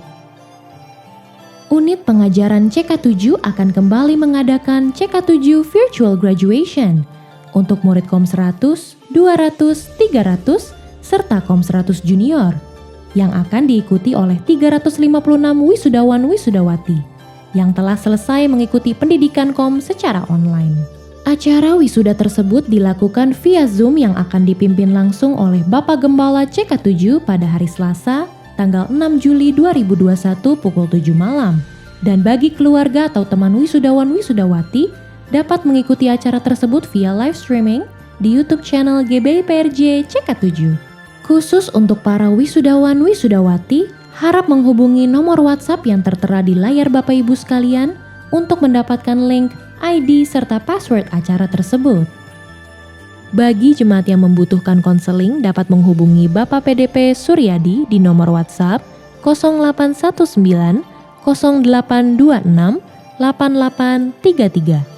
Unit pengajaran CK7 akan kembali mengadakan CK7 Virtual Graduation untuk murid Kom 100, 200, 300, serta Kom 100 Junior yang akan diikuti oleh 356 wisudawan-wisudawati yang telah selesai mengikuti pendidikan Kom secara online. Acara wisuda tersebut dilakukan via Zoom yang akan dipimpin langsung oleh Bapak Gembala CK7 pada hari Selasa, tanggal 6 Juli 2021 pukul 7 malam. Dan bagi keluarga atau teman wisudawan-wisudawati dapat mengikuti acara tersebut via live streaming di YouTube channel GBI PRJ CK7. Khusus untuk para wisudawan-wisudawati, harap menghubungi nomor WhatsApp yang tertera di layar Bapak Ibu sekalian untuk mendapatkan link, ID, serta password acara tersebut. Bagi jemaat yang membutuhkan konseling dapat menghubungi Bapak PDP Suryadi di nomor WhatsApp 0819 0826 8833.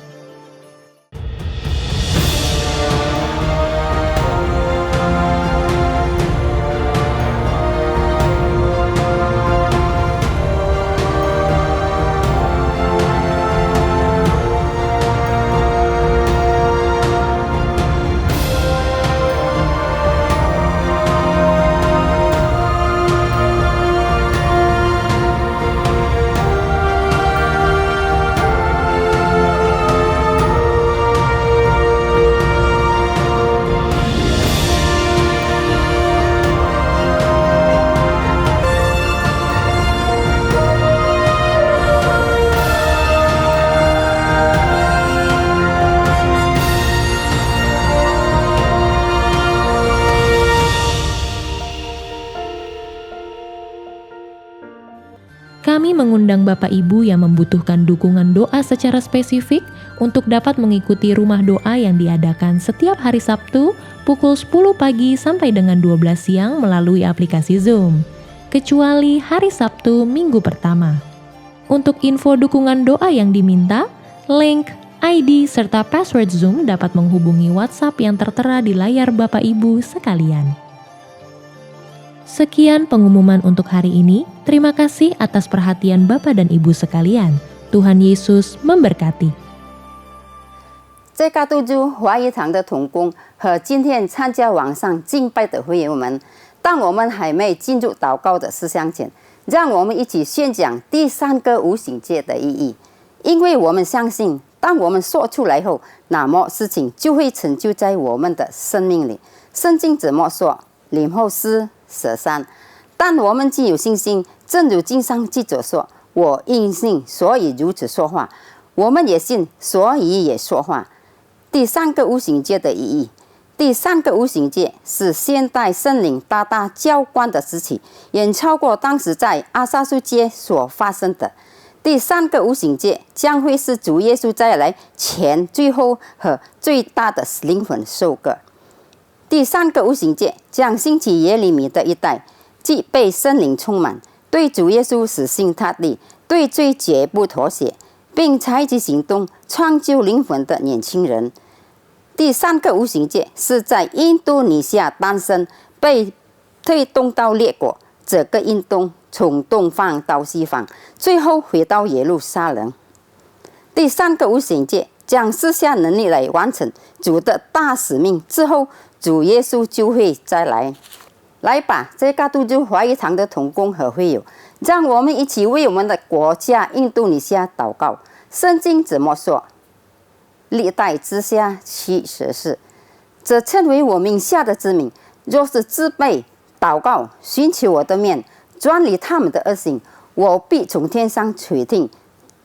Kami mengundang Bapak Ibu yang membutuhkan dukungan doa secara spesifik untuk dapat mengikuti rumah doa yang diadakan setiap hari Sabtu pukul 10 pagi sampai dengan 12 siang melalui aplikasi Zoom, kecuali hari Sabtu minggu pertama. Untuk info dukungan doa yang diminta, link, ID, serta password Zoom dapat menghubungi WhatsApp yang tertera di layar Bapak Ibu sekalian. Sekian pengumuman untuk hari ini. Terima kasih atas perhatian Bapak dan Ibu sekalian. Tuhan Yesus memberkati. CK7华语堂的同工和今天参加网上敬拜的会员们，当我们还没进入祷告的思想前，让我们一起宣讲第三个无形界的意义。因为我们相信，当我们说出来后，那么事情就会成就在我们的生命里。圣经怎么说？林后斯舍山。但我们既有信心，正如经上记着说：“我因信，所以如此说话。”我们也信，所以也说话。第三个无形界的意义，第三个无形界是现代圣灵大大浇灌的时期，远超过当时在阿萨苏街所发生的。第三个无形界将会是主耶稣再来前最后和最大的灵魂收割。第三个无形界将兴起耶利米的一代，即被圣灵充满，对主耶稣死心塌地，对罪绝不妥协，并采取行动创救灵魂的年轻人。第三个无形界是在印度尼西亚诞生，被推动到列国，这个运动从东方到西方，最后回到耶路撒冷。第三个无形界将施下能力来完成主的大使命，之后主耶稣就会再来。来吧，这个都就华语堂的同工和会友，让我们一起为我们的国家印度尼西亚祷告。圣经怎么说？历代之下7:14，这称为我名下的之民，若是自卑祷告，寻求我的面，转离他们的恶行，我必从天上垂听，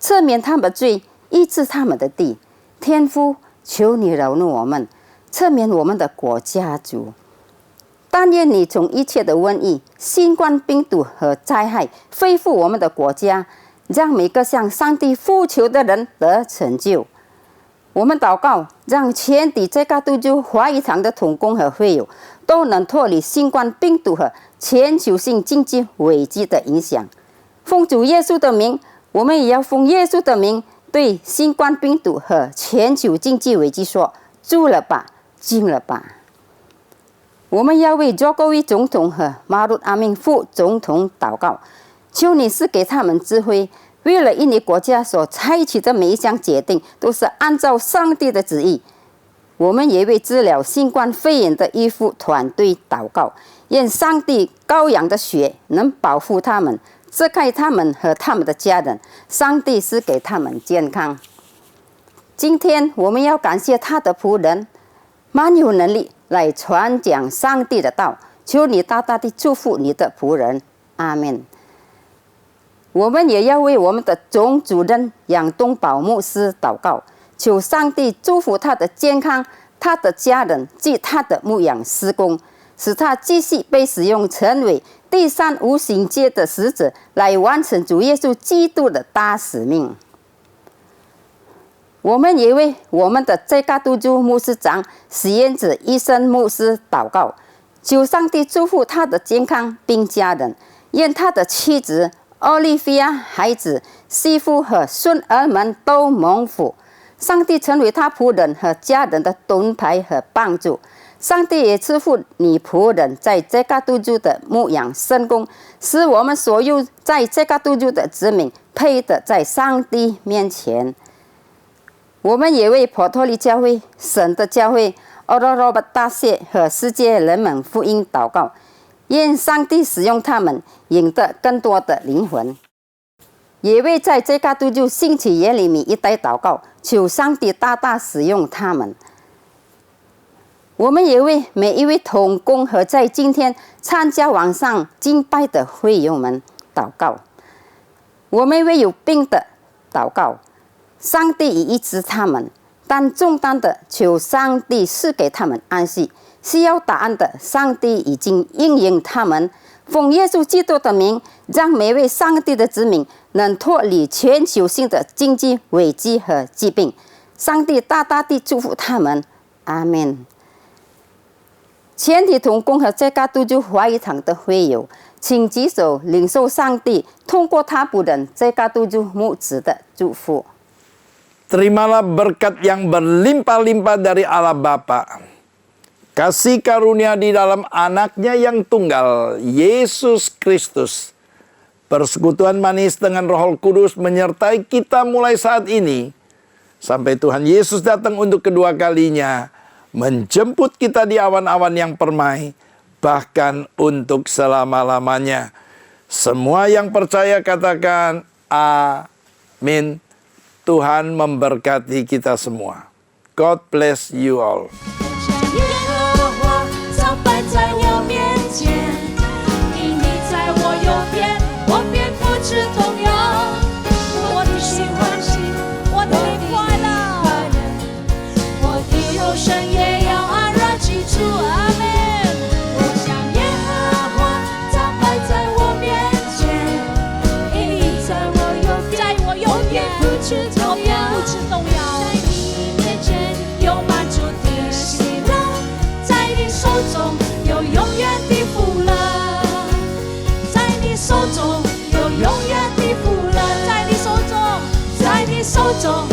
赦免他们的罪，医治他们的地。天父，求你饶恕我们，赦免我们的国家主。但愿你从一切的瘟疫、新冠病毒和灾害恢复我们的国家，让每个向上帝呼求的人得成就。我们祷告，让全体这个都就华语堂的同工和会友都能脱离新冠病毒和全球性经济危机的影响。奉主耶稣的名，我们也要奉耶稣的名，对新冠病毒和全球经济危机说：住了吧，静了吧。我们要为佐科维总统和马鲁阿明副总统祷告，求你赐给他们智慧，为了印尼国家所采取的每一项决定都是按照上帝的旨意。我们也为治疗新冠肺炎的医护团队祷告，愿上帝羔羊的血能保护他们，遮盖他们和他们的家人，上帝赐给他们健康。今天我们要感谢他的仆人，蛮有能力来传讲上帝的道，求你大大地祝福你的仆人，阿们。我们也要为我们的总主任杨东宝牧师祷告，求上帝祝福他的健康，他的家人及他的牧养施工，使他继续被使用成为第三无形界的使者，来完成主耶稣基督的大使命。我们也为我们的这个都州牧师长实验者医生牧师祷告，求上帝祝福他的健康并家人，愿他的妻子奥利菲亚、孩子、媳妇和孙儿们都蒙福。上帝成为他仆人和家人的盾牌和帮助。上帝也赐福你仆人在这个都州的牧养圣工，使我们所有在这个都州的子民配得在上帝面前。我们也为普托利教会、神的教会、奥罗罗巴大学和世界人们福音祷告，愿上帝使用他们，赢得更多的灵魂。也为在这个都州兴起耶利米一代祷告，求上帝大大使用他们。我们也为每一位同工和在今天参加网上敬拜的会友们祷告。我们为有病的祷告，上帝已医治他们，但重担的求上帝赐给他们安息。需要答案的，上帝已经应允他们。奉耶稣基督的名，让每位上帝的子民能脱离全球性的经济危机和疾病。上帝大大地祝福他们，阿们。全体同工和这个都州华语堂的会友，请举手领受上帝通过他仆人这个都州牧子的祝福。Terimalah berkat yang berlimpah-limpah dari Allah Bapa, kasih karunia di dalam anaknya yang tunggal, Yesus Kristus, persekutuan manis dengan Roh Kudus menyertai kita mulai saat ini, sampai Tuhan Yesus datang untuk kedua kalinya, menjemput kita di awan-awan yang permai, bahkan untuk selama-lamanya. Semua yang percaya katakan amin. Tuhan memberkati kita semua. God bless you all. 耶和华早摆在我面前，因你在我右边，我便不致动摇。我的心欢喜，我的灵快乐，我的肉身也要安然居住。中。